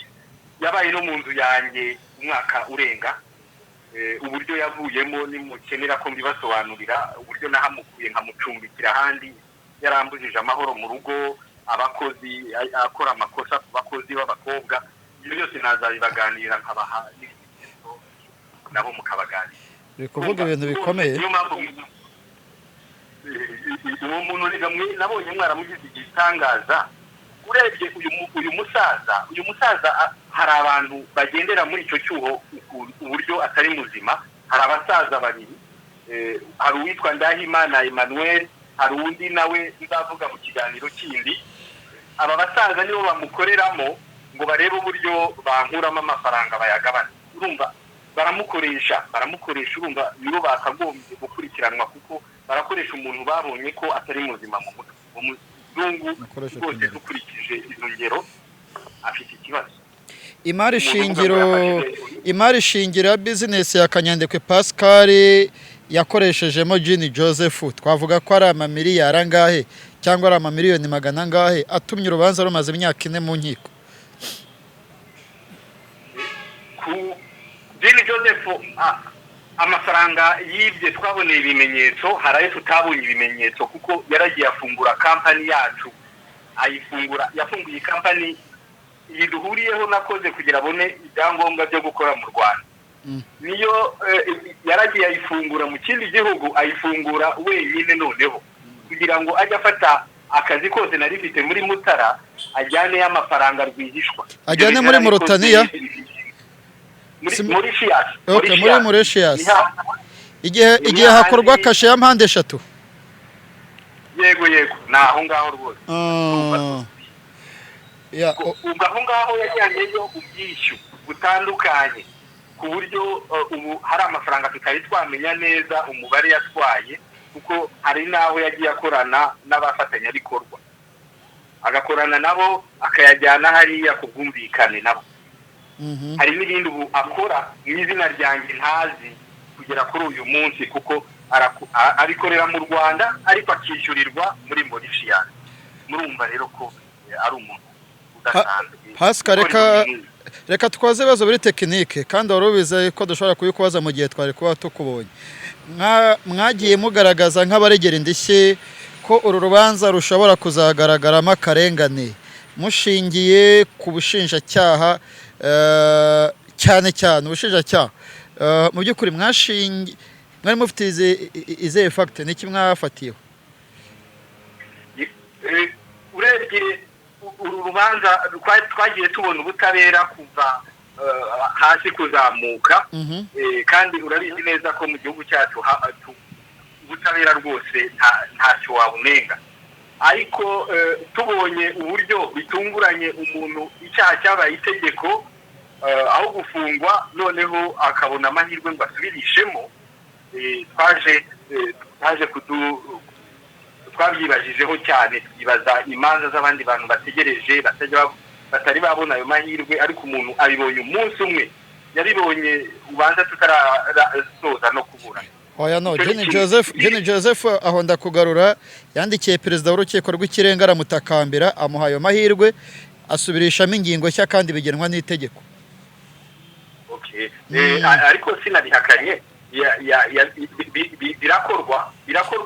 yabaye no mu nzu yanjye umwaka urenga uburyo yavuyemo nimukenera ko mbibasobanurira uburyo nahamukuye nkamucumbikira ahandi yarambujije amahoro mu rugo abakozi akora amakosa ku bakozi b'abakobwa ibyo byose nazabibaganira nkabaha n'ibitekerezo nabo mukabaganira kuvuga ibintu bikomeye uwo muntu nabonye mwaramugize igitangaza urebye uyu musaza hari abantu bagendera muri icyo cyuho uburyo atari muzima hari abasaza babiri hari uwitwa Ndahimana Emmanuel hari undi nawe nzavuga mu kiganiro kindi aba basaza nibo bamukoreramo ngo barebe uburyo bankuramo amafaranga bayagabana urumva baramukoresha urumva nibo bakagombye gukurikiranwa kuko barakoresha umuntu babonye ko atari muzima mu mutwe umuzungu rwose dukurikije izo ngero afite ikibazo imari shingiro ya bizinesi ya Kanyandekwe Pascal yakoreshejemo Jean Joseph twavuga ko ari amamiliyari angahe cyangwa ari amamiliyoni magana angahe atumye urubanza rumaze imyaka 4 mu nkiko Jean Joseph amafaranga yibye twaboneye ibimenyetso haraye tutabonye ibimenyetso kuko yaragiye afungura company yacu yafunguye company yiduhuriyeho nakoze kugira abone ibyangombwa byo gukora mu Rwanda niyo yaragiye ayifungura mu kindi gihugu ayifungura wenyine noneho kugira ngo ajye afata akazi kose nari mfite muri Mutara ajyane y'amafaranga rwihishwa ajyane muri Mauritania muri Shiyas okay muri Shiyas igihe hakorwa kashe ya mpande 3 yego naho ngaho rwose aho ngaho yajyanyeyo ubwishyu butandukanye ku buryo ubu hari amafaranga tutari twamenya neza umubare yatwaye kuko hari naho yagiye akorana n'abafatanyabikorwa agakorana nabo akayajyana hariya ku bwumvikane nabo hari n'ibindi ubu akora mu izina ryanjye ntazi kugera kuri uyu munsi kuko abikorera mu Rwanda ariko akishyurirwa muri Mauritius murumva rero ko ari umuntu Pascal reka twaze ibibazo biri tekinike kandi warubize ko dushobora kubikubaza mu gihe twari kuba tukubonye mwagiye mugaragaza nk'abaregera indishyi ko uru rubanza rushobora kuzagaragaramo akarengane mushingiye ku bushinjacyaha cyane ubushinjacyaha mu by'ukuri mwari mufite izihe fagite n'iki mwafatiyeho urebye uru rubanza twagiye tubona ubutabera kuva hasi kuzamuka kandi urabizi neza ko mu gihugu cyacu ubutabera rwose ntacyo wabunenga ariko tubonye uburyo bitunguranye umuntu icyaha cyabaye itegeko aho gufungwa noneho akabona amahirwe ngo asubirishemo twabyibajijeho cyane twibaza imanza z'abandi bantu bategereje batari babona ayo mahirwe ariko umuntu abibonye umunsi umwe yaribonye ubanza tutarasoza no kuburana oya no Jean Joseph aho ndakugarura yandikiye perezida w'urukiko rw'ikirenga aramutakambira amuha ayo mahirwe asubirishamo ingingo nshya kandi bigenwa n'itegeko ariko sinabihakanye birakorwa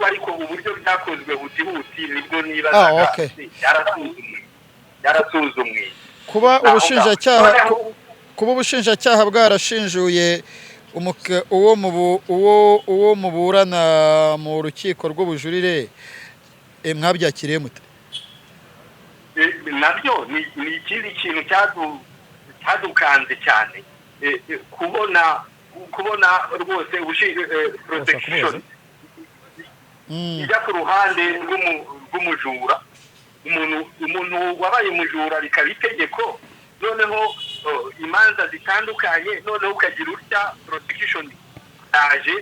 ariko uburyo byakozwe huti nibwo nibazaga yarasuzumwe kuba ubushinjacyaha bwarashinjuye uwo muburana mu rukiko rw'ubujurire mwabyakiriye mute nabyo ni ikindi kintu cyadukanze cyane kubona rwose protection ijya ku ruhande rw'umujura umuntu wabaye umujura bikaba itegeko noneho imanza zitandukanye noneho ukagira utya protection yaje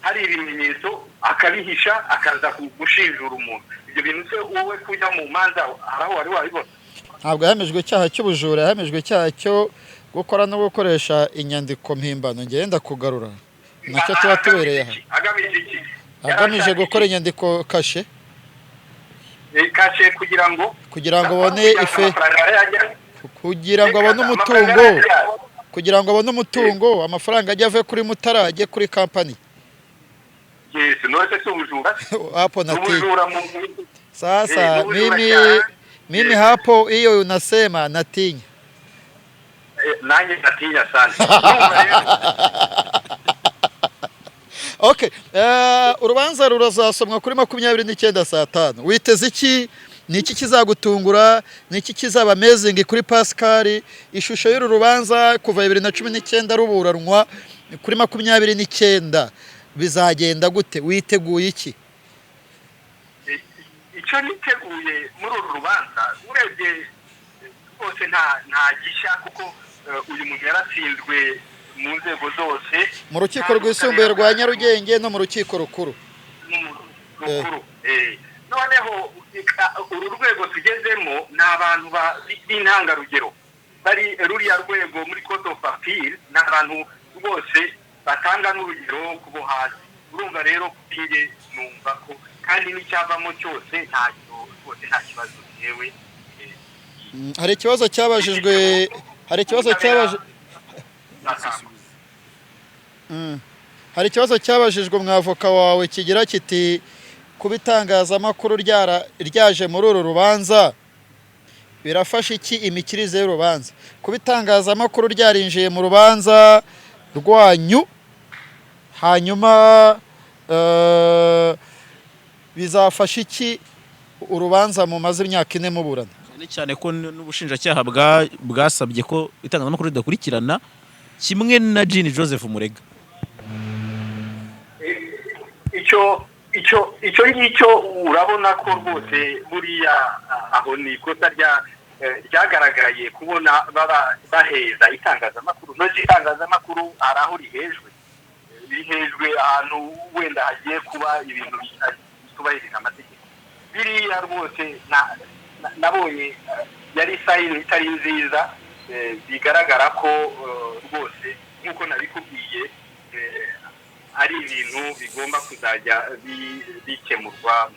hari ibimenyetso akabihisha akaza gushinjura umuntu ibyo bintu se wowe kujya mu manza aho wari wabibona ntabwo yahamijwe icyaha cy'ubujura yahamijwe icyaha cyo gukora no gukoresha inyandiko mpimbano ngenda kugarura nacyo tuba tubereye aha agamije iki agamije gukora inyandiko kashe kashe kugira ngo abone ife kugira ngo abone umutungo amafaranga ajya ave kuri Mutara ajye kuri company. Yes, no ese ubujura. Hapo natia. Sasa mimi hapo hiyo unasema natinya. Nanyi natinya sana. Okay, urubanza rurazasomwa kuri 29 saa 5. Witeze iki? Niki kizagutungura? Niki kizaba amazing kuri Pascal? Ishusho y'uru rubanza kuva 2019 ruburanwa kuri 29 bizagenda gute? Witeguye iki? Icyo niteguye muri uru rubanza urebye rwose nta gisha kuko uyu muntu yaratsinzwe mu nzego zose mu rukiko rwisumbuye rwa Nyarugenge no mu rukiko rukuru. Noneho uru rwego tugezemo ni abantu b'intangarugero bari ruriya rwego muri Court of Appeal ni abantu rwose batanga n'urugero ku bo hasi. Urumva rero kugiye numva ko kandi n'icyavamo cyose nta kibazo yewe. Hari ikibazo cyabajijwe hari ikibazo cyabajijwe umwavoka wawe kigira kiti kubitangazamakuru ryaje muri uru rubanza birafasha iki imikirize y'urubanza? Kubitangazamakuru ryarinjiye mu rubanza rwanyu hanyuma bizafasha iki urubanza mu maze imyaka 4 muburana? Cyane ko n'ubushinjacyaha bwasabye ko itangazamakuru ridakurikirana kimwe na Jean Joseph Murega. Icyo ngicyo urabona ko rwose buriya aho ni ikosa ryagaragaye kubona baheza itangazamakuru. No itangazamakuru araho rihejwe ahantu wenda hagiye kuba ibintu bitubahiriza amategeko. Biriya rwose nabonye yari sayini itari nziza bigaragara ko rwose nk'uko nabikubwiye ari ibintu bigomba kuzajya bikemurwa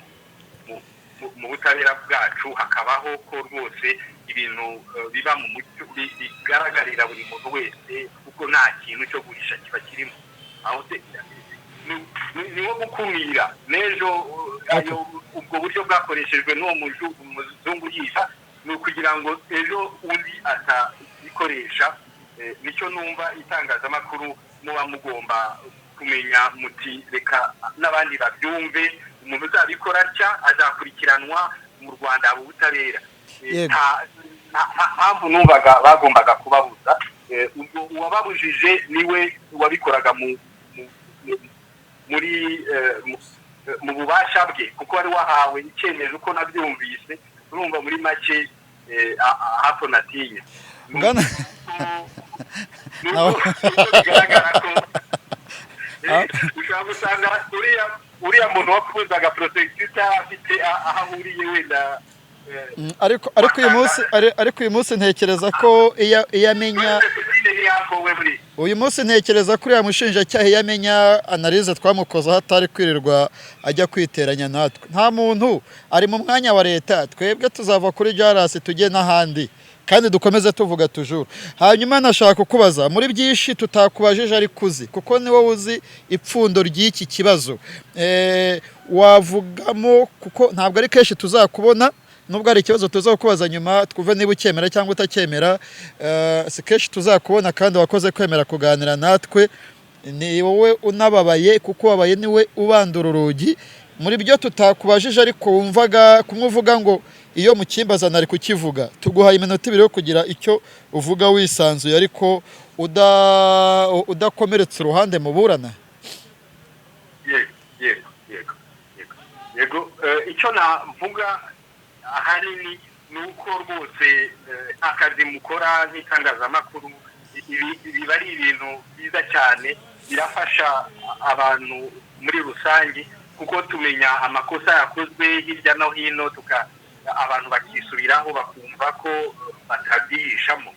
mu butabera bwacu hakabaho ko rwose ibintu biba mu mucyo bigaragarira buri muntu wese kuko nta kintu cyo guhisha kiba kirimo. Aho ni nko gukumira n'ejo ubwo buryo bwakoreshejwe n'uwo muzungu yisha ni ukugira ngo ejo undi atabikoresha. Nicyo numva itangazamakuru muba mugomba kumenya muti reka n'abandi babyumve. Umuntu uzabikora atya azakurikiranwa mu Rwanda mu butabera. Mpamvu numvaga bagombaga kubabuza uwababujije niwe wabikoraga mu bubasha bwe kuko wari wahawe icyemezo uko nabyumvise. Urumva muri make hapo natinya bigaragara ko ushobora gusanga uriya muntu wakuzaga prosecutor afite aho ahuriye wenda ariko uyu munsi ntekereza ko iyo amenya uyu munsi ntekereza ko uriya mushinjacyaha iyo amenya analize twamukozeho atari kwirirwa ajya kwiteranya natwe. Nta muntu ari mu mwanya wa leta, twebwe tuzava kuri jarasi tujye n'ahandi kandi dukomeze tuvuga tujuru. Hanyuma nashaka kukubaza muri byinshi tutakubajije ariko uzi kuko ni wowe uzi ipfundo ry'iki kibazo wavugamo kuko ntabwo ari kenshi tuzakubona nubwo ari ikibazo tuzakubaza nyuma twuve niba ukemera cyangwa utacyemera. Si kenshi tuzakubona kandi wakoze kwemera kuganira natwe. Ni wowe unababaye kuko wabaye niwe ubandura urugi muri byo tutakubajije ariko wumvaga kumvuga ngo iyo mukimbaza nari kukivuga. Tuguhaye iminota 2 yo kugira icyo uvuga wisanzuye ariko udakomeretse uruhande muburana. Yego icyo navuga ahanini ni uko rwose akazi mukora nk'itangazamakuru biba ari ibintu byiza cyane birafasha abantu muri rusange kuko tumenya amakosa yakozwe hirya no hino abantu bakisubiraho bakumva ko batabyihishamo.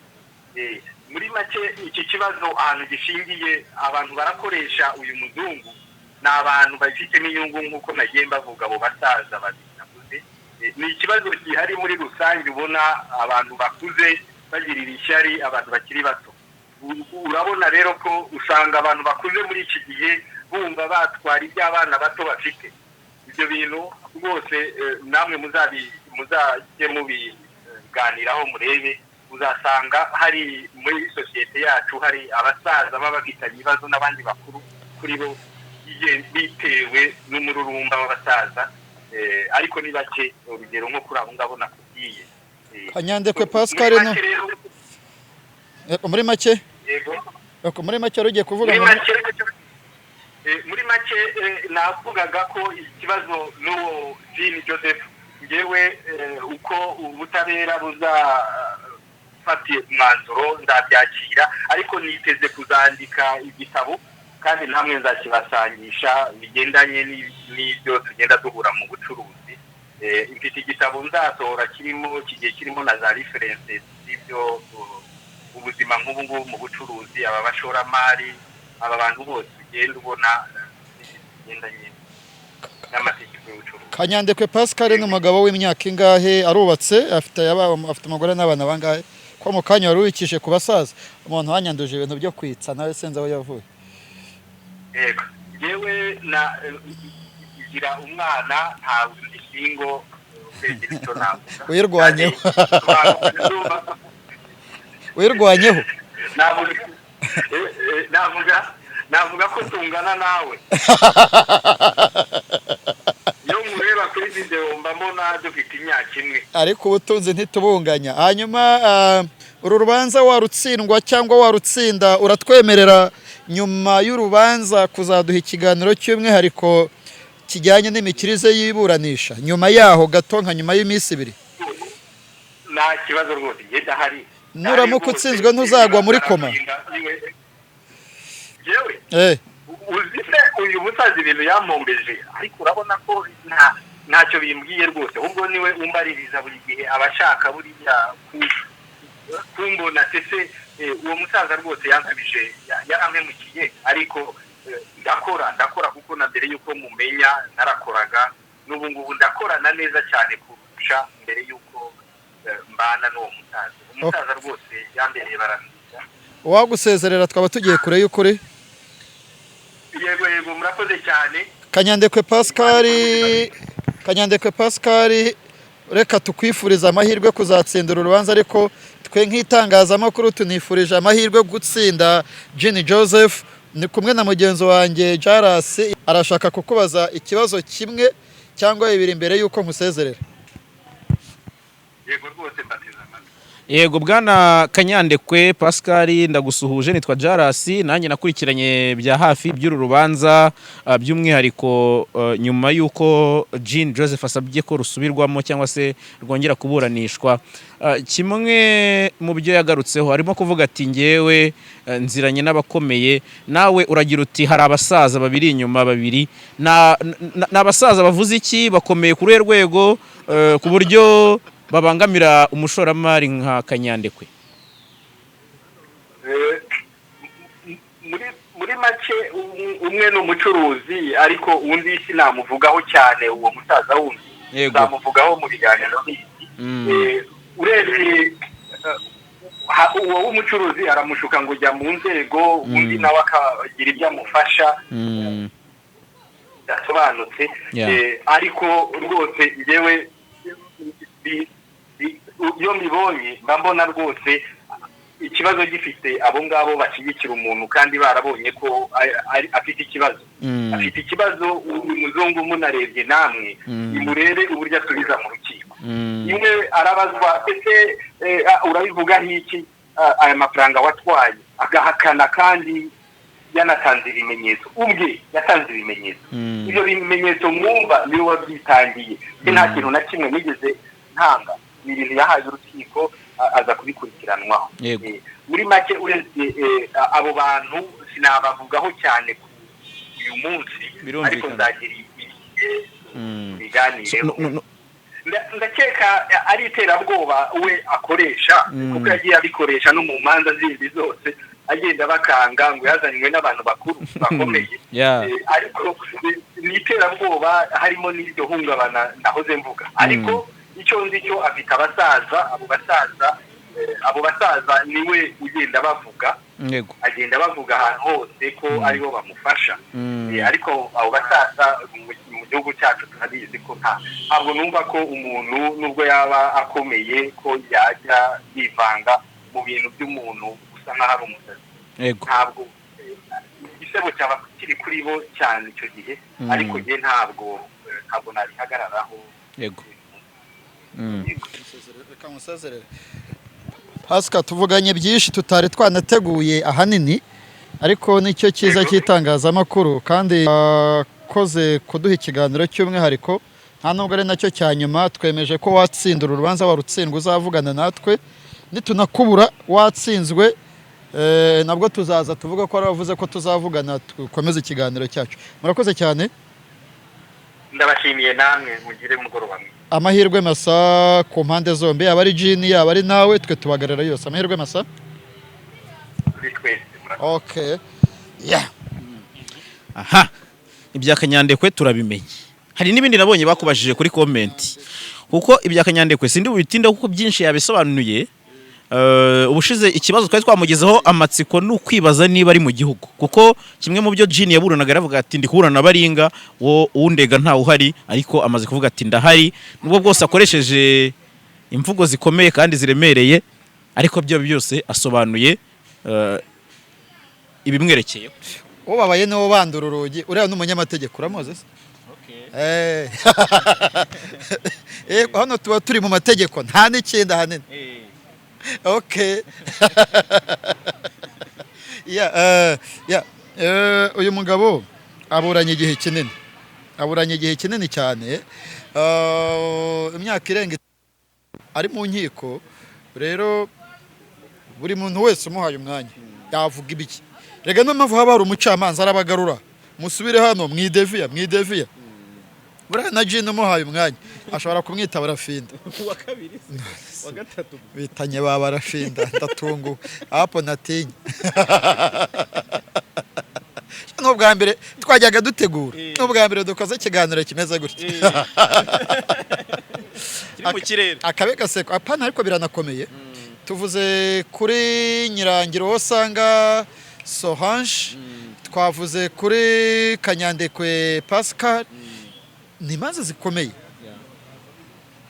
muri make iki kibazo ahantu gishingiye abantu barakoresha uyu muzungu ni abantu bafitemo inyungu nk'uko nagiye mbavuga abo basaza babinaguze. Ni ikibazo gihari muri rusange, ubona abantu bakuze bagirira ishyari abantu bakiri bato. Urabona rero ko usanga abantu bakuze muri iki gihe bumva batwara iby'abana bato bafite. Ibyo bintu rwose namwe muzajye mubiganiraho murebe, uzasanga hari muri sosiyete yacu hari abasaza baba bafitanye ibibazo n'abandi bakuru kuri bo bitewe n'umururumba w'abasaza, ariko ni bake. Urugero nko kuri abo ngabo nakubwiye. Kanyandekwe Pascal no muri make muri make rugiye kuvuga muri make navugaga ko ikibazo n'uwo Jean Joseph ngewe uko ubutabera buzafatiye umwanzuro ndabyakira, ariko niteze kuzandika igitabo kandi namwe nzakibasangisha bigendanye n'ibyo tugenda duhura mu bucuruzi. Mfite igitabo nzasohora kigiye kirimo na za references z'ibyo ubuzima nk'ubu ngubu mu bucuruzi, aba bashoramari, aba bantu bose ugenda ubona bigendanye n'amategeko y'ubucuruzi. Kanyandekwe Pascal ni umugabo w'imyaka ingahe, arubatse, afite umugore n'abana bangahe? Ko mu kanya wari wikije ku basaza, umuntu wanyanduje ibintu byo kwitsa nawe senze aho yavuye. Yego, yewe igira umwana ntawe ndisingo kwegera icyo navuga. Wirwanyeho. Wirwanyeho. Navuga ko tungana nawe. Iyo mureba kuri video mbona dufite imyaka imwe. Ariko ubutunzi ntitubunganya. Hanyuma uru rubanza warutsindwa cyangwa warutsinda, uratwemerera nyuma y'urubanza kuzaduha ikiganiro cy'umwihariko kijyanye n'imikirize y'iburanisha nyuma yaho gato, nka nyuma y'iminsi 2? Nta kibazo rwose, ngenda hari. Nuramuka utsinzwe ntuzagwa muri koma. Yewe uzise uyu musaza ibintu yampombeje, ariko urabona ko ntacyo bimbwiye rwose. Ubwo niwe umbaririza buri gihe abashaka buriya kumbona tese. Uwo musaza rwose yansubije, yarampemukiye, ariko ndakora kuko na mbere yuko mumenya narakoraga, n'ubu ngubu ndakorana neza cyane kurusha mbere yuko mbana n'uwo musaza. Umusaza rwose yambereye baramwiza. Uwagusezerera twaba tugiye kure y'ukuri. Yego murakoze cyane. Kanyandekwe Pascal, reka tukwifuriza amahirwe kuzatsindira urubanza, ariko twe nk'itangazamakuru tunifurije amahirwe gutsinda Jean Joseph. Ni kumwe na mugenzi wanjye Jaras, arashaka kukubaza ikibazo kimwe cyangwa 2 mbere yuko nkusezerera. Yego rwose mbatiza. Yego bwana Kanyandekwe Pascal, ndagusuhuje, nitwa Jaras, nanjye nakurikiranye bya hafi by'uru rubanza, by'umwihariko nyuma yuko Jean Joseph asabye ko rusubirwamo cyangwa se rwongera kuburanishwa. Kimwe mu byo yagarutseho harimo kuvuga ati ngewe nziranye n'abakomeye, nawe uragira uti hari abasaza babiri inyuma babiri. N'abasaza bavuze iki, bakomeye kuri rwego ku buryo babangamira umushoramari nka Kanyandekwe? Muri make umwe ni umucuruzi, ariko undi sinamuvugaho cyane. Uwo musaza wundi nzamuvugaho mu biganiro nk'iki. Urebye uwo w'umucuruzi aramushuka ngo ujya mu nzego, undi nawe akagira ibyo amufasha bidasobanutse. Ariko rwose njyewe iyo mbibonye mbona rwose ikibazo gifite abo ngabo bashyigikira umuntu kandi barabonye ko afite ikibazo. Afite ikibazo, umuzungu munarebye namwe imurebe uburyo asubiza mu rukiko. Imwe arabazwa ese urabivuga nk'iki, aya mafaranga watwaye, agahakana kandi yanatanze ibimenyetso. Ubwe yatanze ibimenyetso. Ibyo bimenyetso mwumva niwe wabyitangiye. Nta kintu na kimwe nigeze ntanga. Ni ibintu yahaye urukiko aza kubikurikiranwaho. Muri make urebye abo bantu sinabavugaho cyane ku uyu munsi, ariko nzagira ibiganireho. ndakeka ari iterabwoba we akoresha kuko yagiye abikoresha no mu manza zindi zose agenda bakanga ngo yazanywe n'abantu bakuru bakomeye ariko ni iterabwoba harimo n'iryo hungabana nahoze mvuga ariko icyo nzi cyo afite abasaza abo basaza niwe ugenda bavuga agenda bavuga ahantu hose ko aribo bamufasha ariko abo basaza mu gihugu cyacu turabizi ko ntabwo numva ko umuntu nubwo yaba akomeye ko yajya yivanga mu bintu by'umuntu usa nk'aho ari umusazi ntabwo igisebo cyaba kiri kuri bo cyane icyo gihe ariko njye ntabwo nabihagararaho reka musezerere Pasika tuvuganye byinshi tutari twanateguye ahanini ariko nicyo cyiza cy'itangazamakuru kandi akoze kuduha ikiganiro cy'umwihariko nta nubwo ari nacyo cya nyuma twemeje ko watsindura urubanza warutsindwa uzavugana natwe nitunakubura watsinzwe nabwo tuzaza tuvuga ko aravuze ko tuzavugana dukomeze ikiganiro cyacu murakoze cyane ndabashimiye namwe mugire mugoroba amahirwe masa ku mpande zombi yaba ari Jini yaba ari nawe twe tubagarira yose amahirwe masa okay aha ibya Kanyandekwe turabimenye hari n'ibindi nabonye bakubajije kuri comment kuko ibya Kanyandekwe sindi bubitinda kuko byinshi yabisobanuye ubushize ikibazo twari twamugezeho amatsiko no kwibaza niba ari mu gihugu kuko kimwe mu byo Jini yaburanaga aravuga ati ndi kuburana baringa wo undega nta uhari ariko amaze kuvuga ati ndahari nubwo bwose akoresheje imvugo zikomeye kandi ziremereye ariko byo byose asobanuye ibimwerekeye ubabaye no bandura urugi uriya n'umunyamategeko uramuzi se hano tuba turi mu mategeko nta n'ikindi hanini okay uyu mugabo aburanye igihe kinini cyane imyaka irenga ari mu nkiko rero buri muntu wese umuhaye umwanya yavuga ibiki rega no mpamvu haba hari umucamanza arabagarura musubire hano mwideviya buriya na Jini umuhaye umwanya ashobora kumwita barafinda wa kabiri wa gatatu bitanye ba barafinda ndatungu hapo natinya n'ubwa mbere twajyaga dutegura n'ubwa mbere dukoze ikiganiro kimeze gutya kiri mu kirere akabe gaseko apana ariko biranakomeye tuvuze kuri Nyirangiro Osanga Sohange twavuze kuri Kanyandekwe Pascal ni imanza zikomeye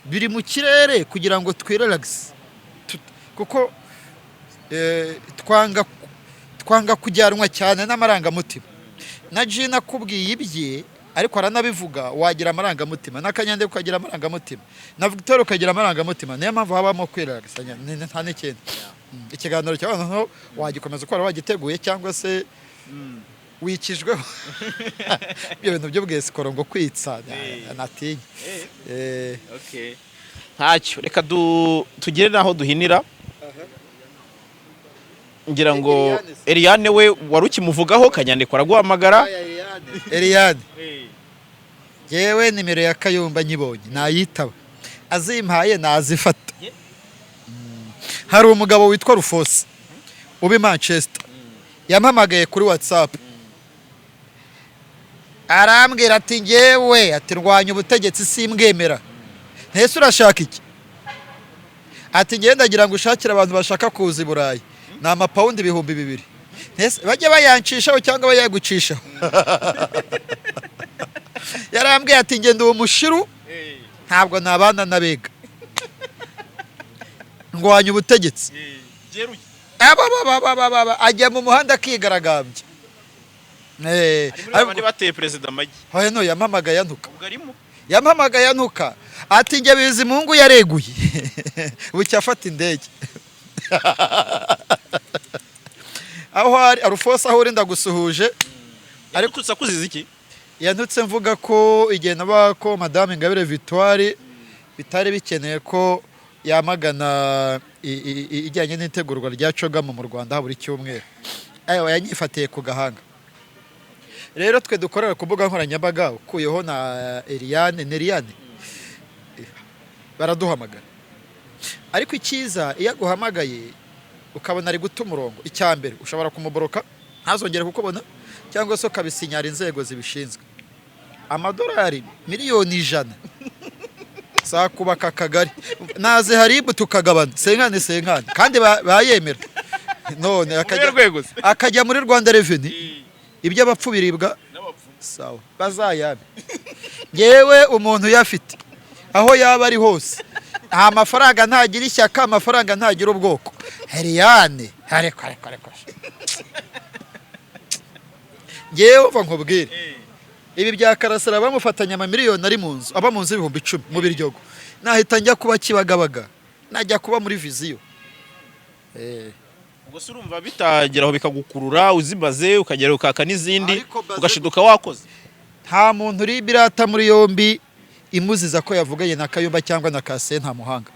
biri mu kirere kugira ngo twirelagise kuko twanga kujyanwa cyane n'amarangamutima na Jini akubwiye ibye ariko aranabivuga wagira amarangamutima na Kanyandekwe ukagira amarangamutima na Victor ukagira amarangamutima niyo mpamvu habamo kwirelagisanya nta n'ikindi ikiganiro cyawe noneho wagikomeza uko wagiteguye cyangwa se wikijweho ibyo bintu byo bwesikoro ngo kwitsa natinya ntacyo reka tugere naho duhinira ngira ngo Eliane we wari ukimuvugaho Kanyandekwe araguhamagara Eliane yewe nimero ya Kayumba nyibonye nayitaba azimpaye nazifata hari umugabo witwa Rufosi ubi Manchester yampamagaye kuri WhatsApp arambwira ati ngewe ati rwanya ubutegetsi simbwemera ntese urashaka iki ati ngendagira ngo ushakire abantu bashaka kuza i Burayi ni amapawundi 2,000 ntese bajye bayancishaho cyangwa bayagucishaho yarambwiye ati ngende uwo mushiru ntabwo nabana nabega ndwanya ubutegetsi ajya mu muhanda akigaragambye abandi bateye perezida amagi hoye no yampamagaye anuka yampamagaye anuka ati njye Bizimungu yareguye bucya afata indege aho ari Arufosa aho urinda gusuhuje ariko tutsa kuziza iki yanutse mvuga ko igihe naba ko Madame Ingabire Victoire bitari bikeneye ko yamagana ijyanye n'itegurwa rya Cogamo mu Rwanda buri cyumweru yanyifatiye ku gahanga rero twe dukorera ku mbuga nkoranyambaga ukuyeho na Eliane baraduhamagara. Ariko icyiza iyo aguhamagaye ukabona ari guta umurongo, icya mbere ushobora kumuboroka ntazongere kukubona, cyangwa se ukabisinyara inzego zibishinzwe. Amadolari miliyoni 100 zakubaka akagari, naze haribu tukagabana senkane kandi bayemera. None akajya muri Rwanda Revenue, ibyo abapfu biribwa sawa bazayabe. Yewe umuntu yafite aho yaba ari hose, amafaranga ntagira ishyaka, amafaranga ntagira ubwoko. Heriyane areko ngewe uva nkubwire, ibi bya Karasira bamufatanya amamiliyoni ari mu nzu, aba mu nzu 10,000 mu Biryogo, nahita njya kuba Kibagabaga, najya kuba muri Viziyo. Ubwo se urumva bitageraho bikagukurura uzimaze ukagera ukaka n'izindi ugashiduka wakoze? Nta muntu uri birata muri yombi imuziza ko yavuganye na Kayumba cyangwa na Kase, nta muhanga.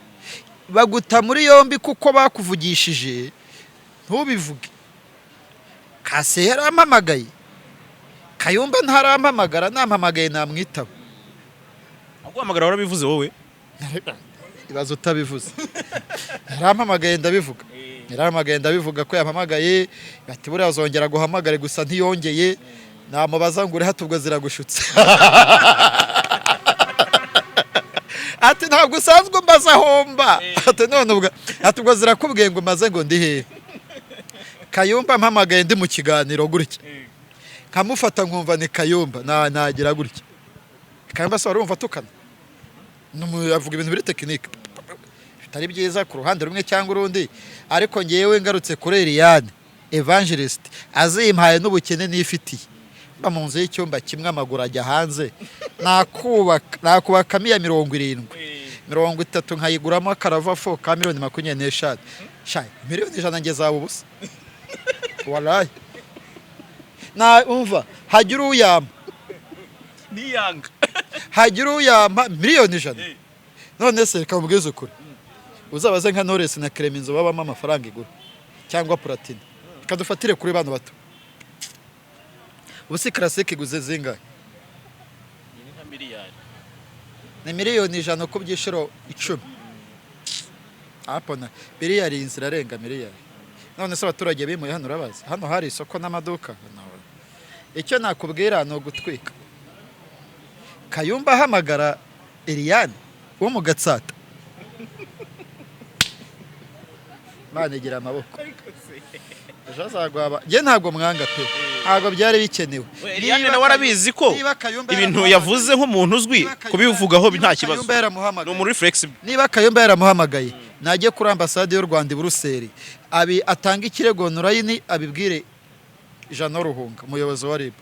Baguta muri yombi kuko bakuvugishije, ntubivuge. Kase yarampamagaye, Kayumba ntarampamagara, nampamagaye namwitaba. Aguhamagara warabivuze wowe? Ibazo utabivuze. Yarampamagaye ndabivuga. Yarampamagaye ndabivuga ko yampamagaye, ati buriya azongera guhamagare gusa ntiyongeye. Namubaza ngo uri hatubwo ziragushutse. Ati ntabwo usanzwe mbaza homba. Ati none ubwo atubwo zirakubwiye ngo maze ngo ndi hehe. Kayumba mpamagaye ndi mu kiganiro gutya. Kamufata nkumva ni Kayumba, nagira gutya. Kayumba se warumva tukana. Avuga ibintu biri tekinike. Bitari byiza ku ruhande rumwe cyangwa urundi, ariko ngewe ngarutse kuri Eliane Evangelist azimpaye n'ubukene nifitiye. Ba mu nzu y'icyumba kimwe amaguru ajya hanze. Nakubaka 170. 30 nkayiguramo akarava fo ka miliyoni 25. Shay, miliyoni 100 ngeza ubusa. Wallahi. Na umva, hagira uyamba. Niyanga. Hagira uyamba miliyoni 100. None se kamubwiza ukuri. Uzabaze nka Knowless na Clemenzo babamo amafaranga igura cyangwa Platine. Kadufatire kuri bano bato. Ubusi Classic iguze zingahe? Ni nka miliyari. Ni miliyoni 100 ku byishiro 10. Apona miliyari inzira renga miliyari. None se abaturage bimuye hano urabaza. Hano hari isoko n'amaduka. Icyo nakubwira no gutwika. Kayumba hamagara Eliane wo mu Gatsata. Manegera amaboko. Jazagwaba. Je ntabwo mwanga pe. Ntabwo byari bikenewe. Eliane na warabizi ko ibintu yavuze nk'umuntu uzwi kubivugaho nta kibazo. No muri flexible. Niba Kayumba yaramuhamagaye, najye kuri ambassade y'u Rwanda i Buruseli. Atanga ikirego Nurayini abibwire Jean Ruhunga, umuyobozi wa RIB.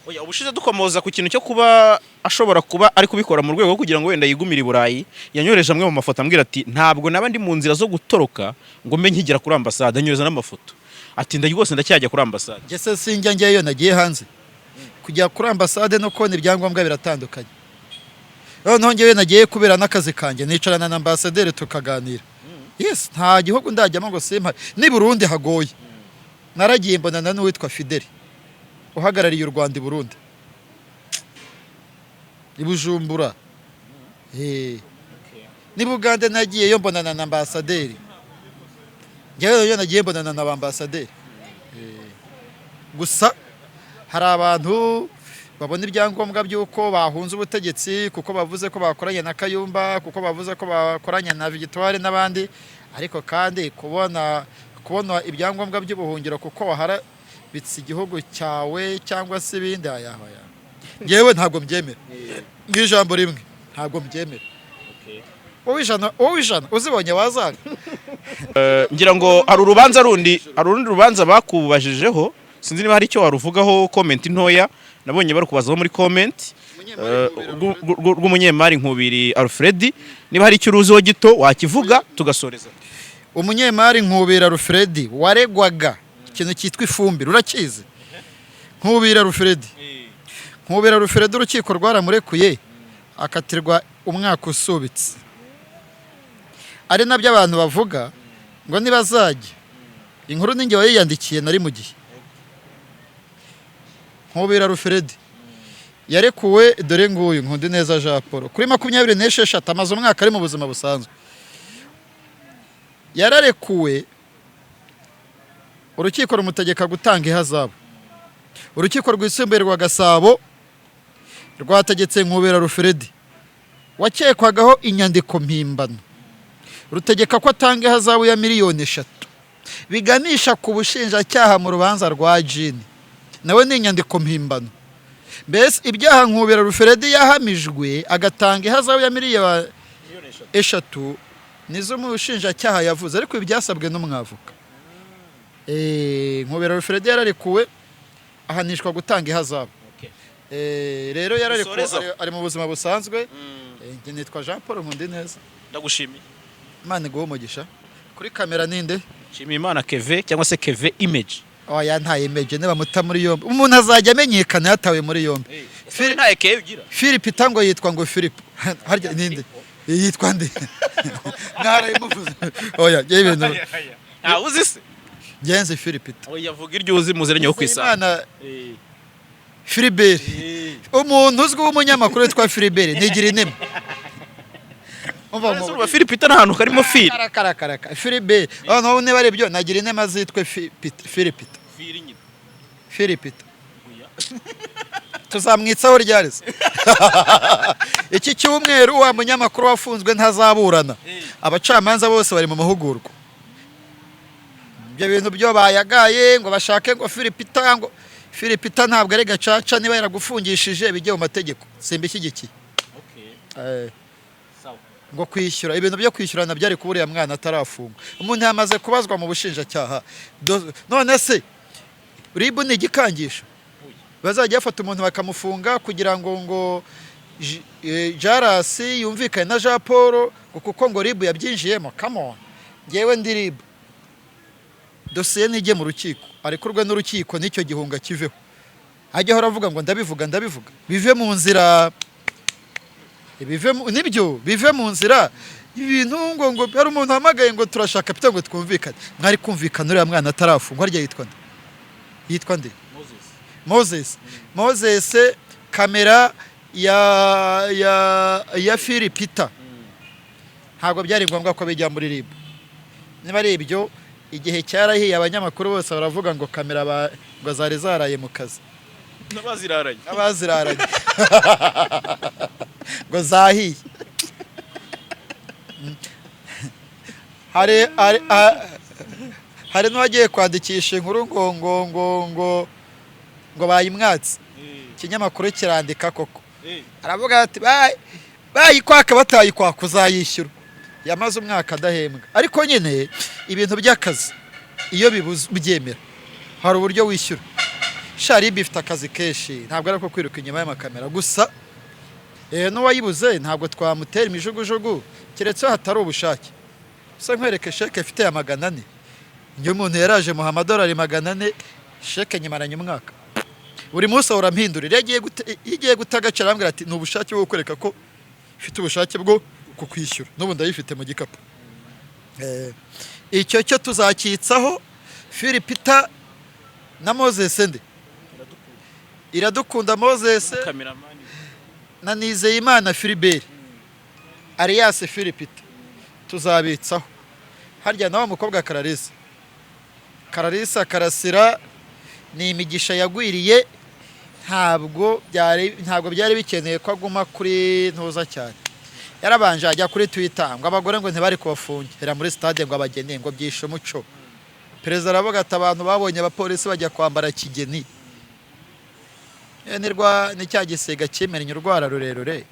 Oya ubushize dukomoza ku kintu cyo kuba ashobora kuba ari kubikora mu rwego kugira ngo wenda yigumire i Burayi, yanyoreje amwe mu mafoto ambwira ati ntabwo nabandi mu nzira zo gutoroka ngo mbe nkigera kuri ambassade, anyoza n'amafoto. Ati ndagiye rwose ndacyajya kuri ambassade. Gese sinjya ngeyo nagiye hanze. Kujya kuri ambassade no kone ibyangombwa biratandukanye. Noneho ngewe nagiye kubera n'akazi kanjye, nicarana na ambassadeur tukaganira. Yes, nta gihugu ndajyamo ngo simpa. Ni Burundi hagoye. Naragiye mbonana n'uwitwa Fidel uhagarariye u Rwanda i Burundi. I Bujumbura. Ni Bugande nagiye yo mbonana na ambassadeur. Ngewe nagiye mbonana na ambassadeur. Gusa hari abantu babona ibyangombwa by'uko bahunze ubutegetsi kuko bavuze ko bakoranye na Kayumba, kuko bavuze ko bakoranye na Victoire n'abandi, ariko kandi kubona ibyangombwa by'ubuhungiro kuko wahara bitsi igihugu cyawe cyangwa se ibindi ayahoya. Ngewe ntabwo mbyemera. Ngijambo rimwe ntabwo mbyemera. Owijana uzibonye wazaga. Ngira ngo hari urubanza rundi rubanza bakubajijeho, sinzi niba hari icyo waruvugaho, comment ntoya nabonye bari kubazaho muri comment rw'umunyemari Nkubiri Alfred, niba hari icyo uruziho gito wakivuga tugasoreza. Umunyemari Nkubiri Alfred waregwaga ikintu cyitwa ifumbire, urakizi? Nkubiri Alfred. Nkubiri Alfred urukiko rwaramurekuye akatirwa umwaka usubitse. Ari nabyo abantu bavuga ngo nibazajya. Inkuru ninge wayiyandikiye nari mu gihe. Nkubiri Alfred yarekuwe dore nguyu Nkundineza Jean Paul kuri 26 amaze umwaka ari mu buzima busanzwe. Yararekuwe, urukiko rumutegeka gutanga ihazabu. Urukiko rwisumbuye rwa Gasabo rwategetse Nkubera Rufredi wakekwagaho inyandiko mpimbano, rutegeka ko atanga ihazabu ya miliyoni 3 biganisha ku bushinjacyaha mu rubanza rwa Jini, nawe ni inyandiko mpimbano. Mbese ibyaha Nkubera Rufredi yahamijwe agatanga ihazabu ya miliyoni 3 nizo mu bushinjacyaha yavuze, ariko ibyasabwe n'umwavoka. Nkubera Rufredi yararekuwe ahanishwa gutanga ihazabu. Rero yararekuwe ari mu buzima busanzwe. Nitwa Jean Paul Nkundineza. Ndagushimiye. Imana iguhe umugisha. Kuri kamera ninde? Nshimiyimana Keve cyangwa se Keve Image. Oya nta image niba muta muri yombi. Umuntu azajya amenyekana yatawe muri yombi. Nta eke ugira. Philip tango yitwa ngo Philip. Harya ninde? Yitwa nde? Mwarayimuvuze. Oya ibintu. Nta uzi se? Genze Philip. Oya vuga iryo uzi muziranye yo kwisana. Philibert. Umuntu uzwi w'umunyamakuru witwa Philibert nigira inema. Umva Philip ntahantu karimo Phil. Karaka. Philibert. No ne barebyo nagira inema zitwe Philip. Philip. Tuzamwitsaho ryarese. Iki cyumweru wa munyamakuru wafunzwe ntazaburana. Abacamanza bose bari mu mahugurwa. Ibyo bintu byo bayagaye ngo bashake ngo Philip ntabwo ari gacaca niba yaragufungishije bijye mu mategeko. Simba ishyigikiye. Ngo kwishyura ibintu byo kwishyurana byari kuburiya mwana atarafungwa. Umuntu yamaze kubazwa mu bushinjacyaha. None se ribu ni igikangisho. Bazajya bafata umuntu bakamufunga kugira ngo Jarasi yumvikane na Jean Paul kuko ngo ribu yabyinjiyemo. Come on. Ngewe ndi ribu. Dosiye nijye mu rukiko. Arekurwe n'urukiko nicyo gihunga kiveho. Ajya hora avuga ngo ndabivuga. Bive mu nzira. Bive mu nzira. Ibintu ngo hari umuntu hamagaye ngo turashaka pita ngo twumvikane. Mwari kumvikana uriya mwana atarafungwa harya yitwa nde? Moses kamera ya Philipita. Ntabwo byari ngombwa ko bijya muri ribu. Niba ari ibyo igihe cyarahiye abanyamakuru bose baravuga ngo kamera ngo zari zaraye mu kazi. Abaziraranye. Ngo zahiye. Hari n'uwagiye kwandikisha inkuru ngo bayimwatse. Ikinyamakuru kirandika koko. Aravuga ati bayikwaka batayikwaka uzayishyura. Yamaze umwaka adahembwa. Ariko nyine ibintu by'akazi iyo byemera hari uburyo wishyura. Shari bifite akazi keshi ntabwo ari ko kwiruka inyuma y'amakamera gusa n'uwayibuze ntabwo twamutera imijugujugu keretse hatari ubushake. Se nkwereke sheke ifite ya 400. Njye umuntu yaraje mu amadolari 400 sheke nyimaranye umwaka. Buri munsi urampindurira igiye gutagaca arambwira ati n'ubushake bwo kwereka ko ifite ubushake bwo kukwishyura. N'ubu ndayifite mu gikapu. Icyo cyo tuzakitsaho Philipita na Moses nde Iradukunda Moses na Nizeyimana Philibert alias Philipita tuzabitsaho. Harya nawe mukobwa Kararisa Karasira ni imigisha yagwiriye. Ntabwo byari bikeneye ko aguma kuri ntuza cyane. Yarabanje ajya kuri Twitter ngo abagore ngo ntibari kubafungira muri stade ngo abageni ngo byishe umuco. Perezida aravuga ati abantu babonye abapolisi bajya kwambara kigeni. Nirwa ni cya gisega kimennye urwara rurerure.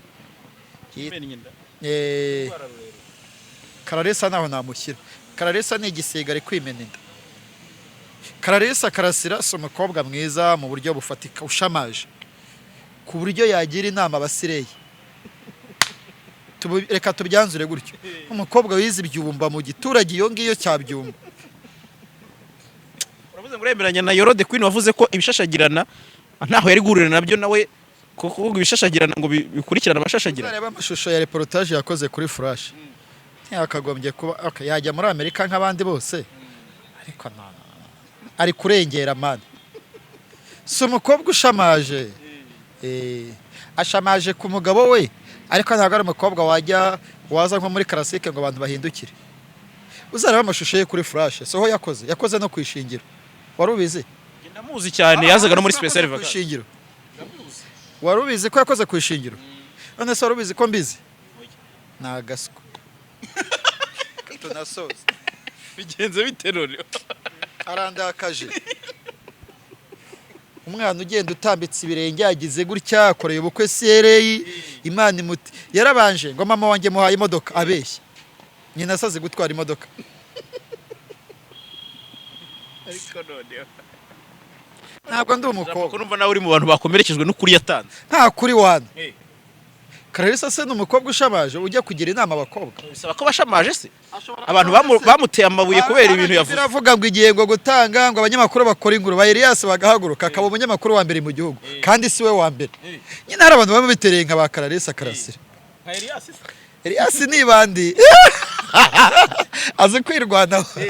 Kararisa naho namushyira. Kararisa ni igisiga ari kwimena inda. Kararisa Karasira si umukobwa mwiza mu buryo bufatika ushamaje ku buryo yagira inama abasireye. Reka tubyanzure gutyo. Umukobwa wize ibyumba mu giturage iyo ngiyo cyabyumba. Uravuze ngo uremeranya na Yorode Queen wavuze ko ibishashagirana ntaho yari gurira nabyo nawe kuko ibishashagirana ngo bikurikirana abashashagirana. Areba amashusho ya reportage yakoze kuri Flash. Ntiyakagombye kuba yajya muri Amerika nk'abandi bose. Ariko ari kurengera man. Si umukobwa ushamaje. ashamaje ku mugabo we ariko ntabwo ari umukobwa waza nko muri karasike ngo abantu bahindukire. Uzareba amashusho ye kuri flash soho yakoze no kwishingiro. Wari ubizi? Ndamuzi cyane yazaga no muri special vacation. Wari ubizi ko yakoze kwishingiro? None se wari ubizi ko mbizi? Nagaswa. Tunasoza. Bigenze biterore. Arandakaje. Umwana ugenda utambitse ibirenge yagize gutya akoreye ubukwe sereye Imana imuti. Yarabanje ngo mama wanjye muhaye imodoka abeshya. Nyina asaze gutwara imodoka. Ariko none ntabwo ndi umukobwa. Ko numva nawe uri mu bantu bakomerekejwe n'ukuri yatanze. Nta kuri wana. Clarisse se n'umukobwa ushamaje ujya kugira inama abakobwa. Bisaba ko bashamaje se. Abantu bamuteye amabuye kubera ibintu yavuze. Biravuga ngo igiye ngo gutanga ngo abanyamakuru bakora inkuru ba Elias bagahaguruka akaba umunyamakuru wa mbere mu gihugu kandi si we wa mbere. Nyine hari abantu bamubitereye nka ba Clarisse Karasira. Nka Elias se. Elias ni bandi. Azi kwirwanaho.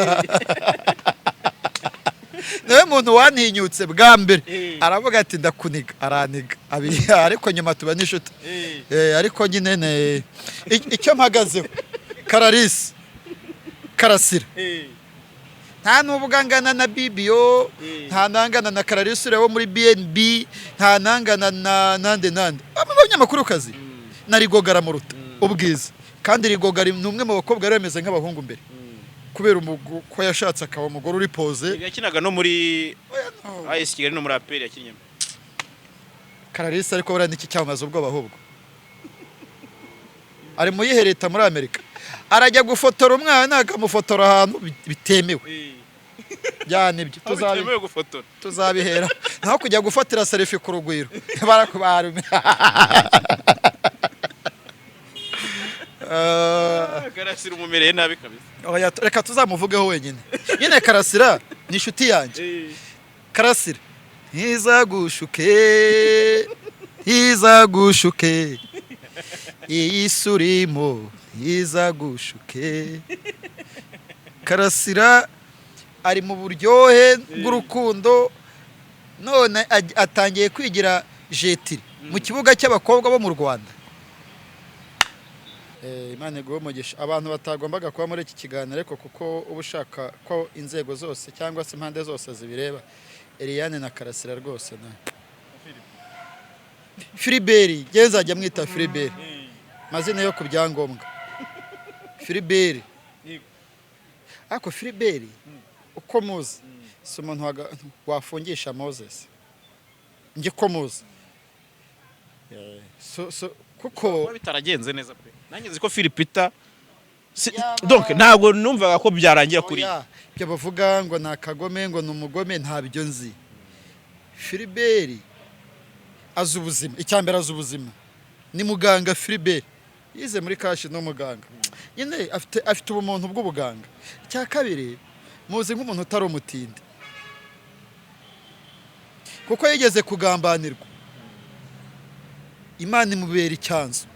Nawe muntu wantinyutse bwa mbere aravuga ati ndakuniga araniga ariko nyuma tuba nishuti ariko nyine icyo mpagazeho Clarisse Karasira nta nubugangana na Bibio nta nangana na Clarisse wo muri BNB nta nangana na nande abanyamakuru kazi na Rigogara mu ruta ubwiza kandi Rigogara ni umwe mu bakobwa remeze nk'abahungu mbere kubera ko yashatse akaba umugore uri pose. Yakinaga no muri AS Kigali no muri APR yakinnye. Clarisse ariko bora niki cyamaze ubwoba ahubwo. Ari mu yihereta muri Amerika. Arajya gufotora umwana akamufotora ahantu bitemewe. Byane byo tuzabihera. Naho kujya gufatira selfie ku rugwiro. Barakubarume. Karasira umumereye nabi kabisa. Reka tuzamuvugeho wenyine. Nyine Karasira ni inshuti yanjye. Karasira ntizagushuke iyi surimo ntizagushuke. Karasira ari mu buryohe bw'urukundo none atangiye kwigira jetiri mu kibuga cy'abakobwa bo mu Rwanda. Imana iguhe umugisha abantu batagombaga kuba muri iki kiganiro ariko kuko uba ushaka ko inzego zose cyangwa se impande zose zibireba. Eliane na Karasira rwose na Philibert ngenzajya mwita Philibert mazina yo ku byangombwa Philibert ako Philibert uko muzi si umuntu wafungisha Moses nge ko muzi kuko bitaragenze neza pe. Nanjye nzi ko Philipita donc ntabwo numvaga ko byarangira kuri byo bavuga ngo nakagome ngo numugome ntabyo nzi. Philibert azi ubuzima icyambere azi ubuzima ni muganga. Philibert yize muri kashi no muganga nyine afite ubumuntu bw'ubuganga. Cya kabiri muzi nk'umuntu utari umutindi kuko yigeze kugambanirwa Imana imubera icyanzu.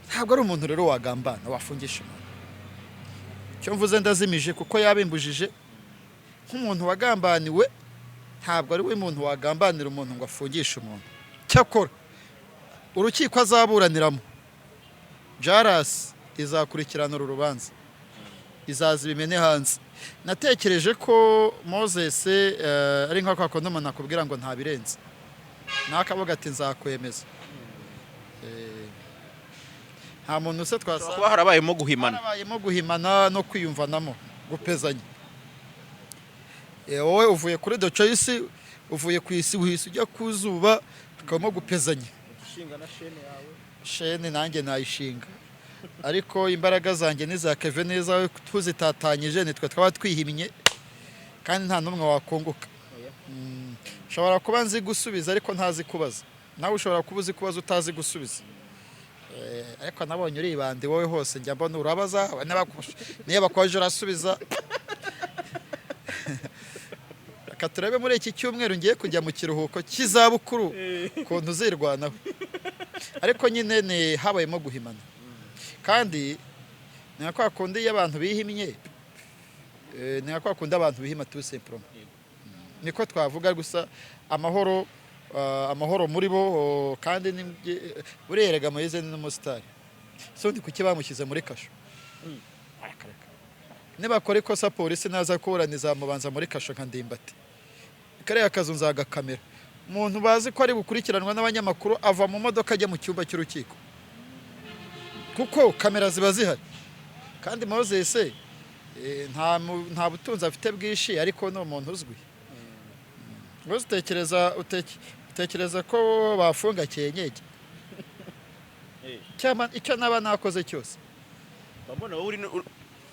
Ntabwo ari umuntu rero wagambana wafungisha umuntu. Cyo mvuze ndazimije kuko yabimbujije nk'umuntu wagambaniwe ntabwo ari we muntu wagambanira umuntu ngo afungishe umuntu. Cyakora urukiko azaburaniramo Jaras izakurikirana uru rubanza izaza ibimene hanze. Natekereje ko Moses ari nka kwa konoma nakubwira ngo ntabirenze nakavuga ati nzakwemeza. Nta muntu se twasaba harabayemo guhimana no kwiyumvanamo gupezanya. Wowe uvuye kuri The Choice uvuye ku isi uhise ujya kuzuba akabamo gupezanya. Ushinga na shene yawe. Shene nanjye nayishinga ariko imbaraga zanjye niza Kevin neza we tuzitatanyije nitwe twaba twihimye kandi nta numwe wakongoka. Ushobora kuba nzi gusubiza ariko ntazi kubaza. Nawe ushobora kuba uzi kubaza utazi gusubiza. Ariko nabonye uri ibandi wowe hose njya mbona urabaza niba bakwaje urasubiza. Reka turebe muri iki cyumweru ngiye kujya mu kiruhuko cy'izabukuru kuntu uzirwanaho. Ariko nyine ni habayemo guhimana kandi ni kwa kundi y'abantu bihimye ni kwa kundi abantu bihima tout simplement niko twavuga gusa amahoro amahoro muri bo kandi burerega Moise n'umusitari so ndi kuki bamushyize muri kasho nibakora ikosa polisi naza kuburaniza mubanza muri kasho nka Ndimbati kariya kazu nzaga kamera umuntu bazi ko ari bukurikiranwa n'abanyamakuru ava mu modoka ajya mu cyumba cy'urukiko kuko kamera ziba zihari kandi Moses nta butunzi afite bwishi ariko no umuntu uzwi Mose utekereza ko bafunga cyenyege cyama icyo naba nakoze cyose babona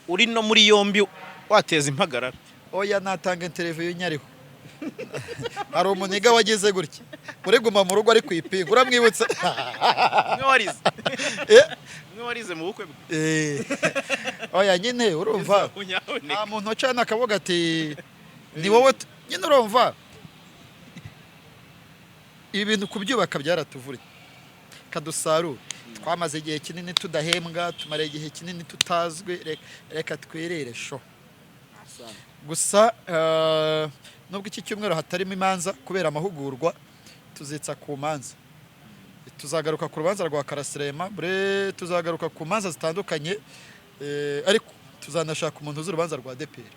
uri no muri yombi wateza impagarara oya natanga interview nyariho hari umuniga wagize gutya muri guma mu rugo ari kwipinga uramwibutsa mwe warize mu bukwe oya nyine urumva nta muntu cyane akavuga ati ni wowe nyine urumva ibi bintu kubyubaka byaratuvuriye kadusarura twamaze igihe kinini tudahembwa tumara igihe kinini tutazwe reka twirere sho gusa nubwo iki cyumweru hatarimo imanza kubera amahugurwa tuzitsa ku manza tuzagaruka ku rubanza rwa Karasirema tuzagaruka ku manza zitandukanye ariko tuzanashaka umuntu uzi urubanza rwa DPR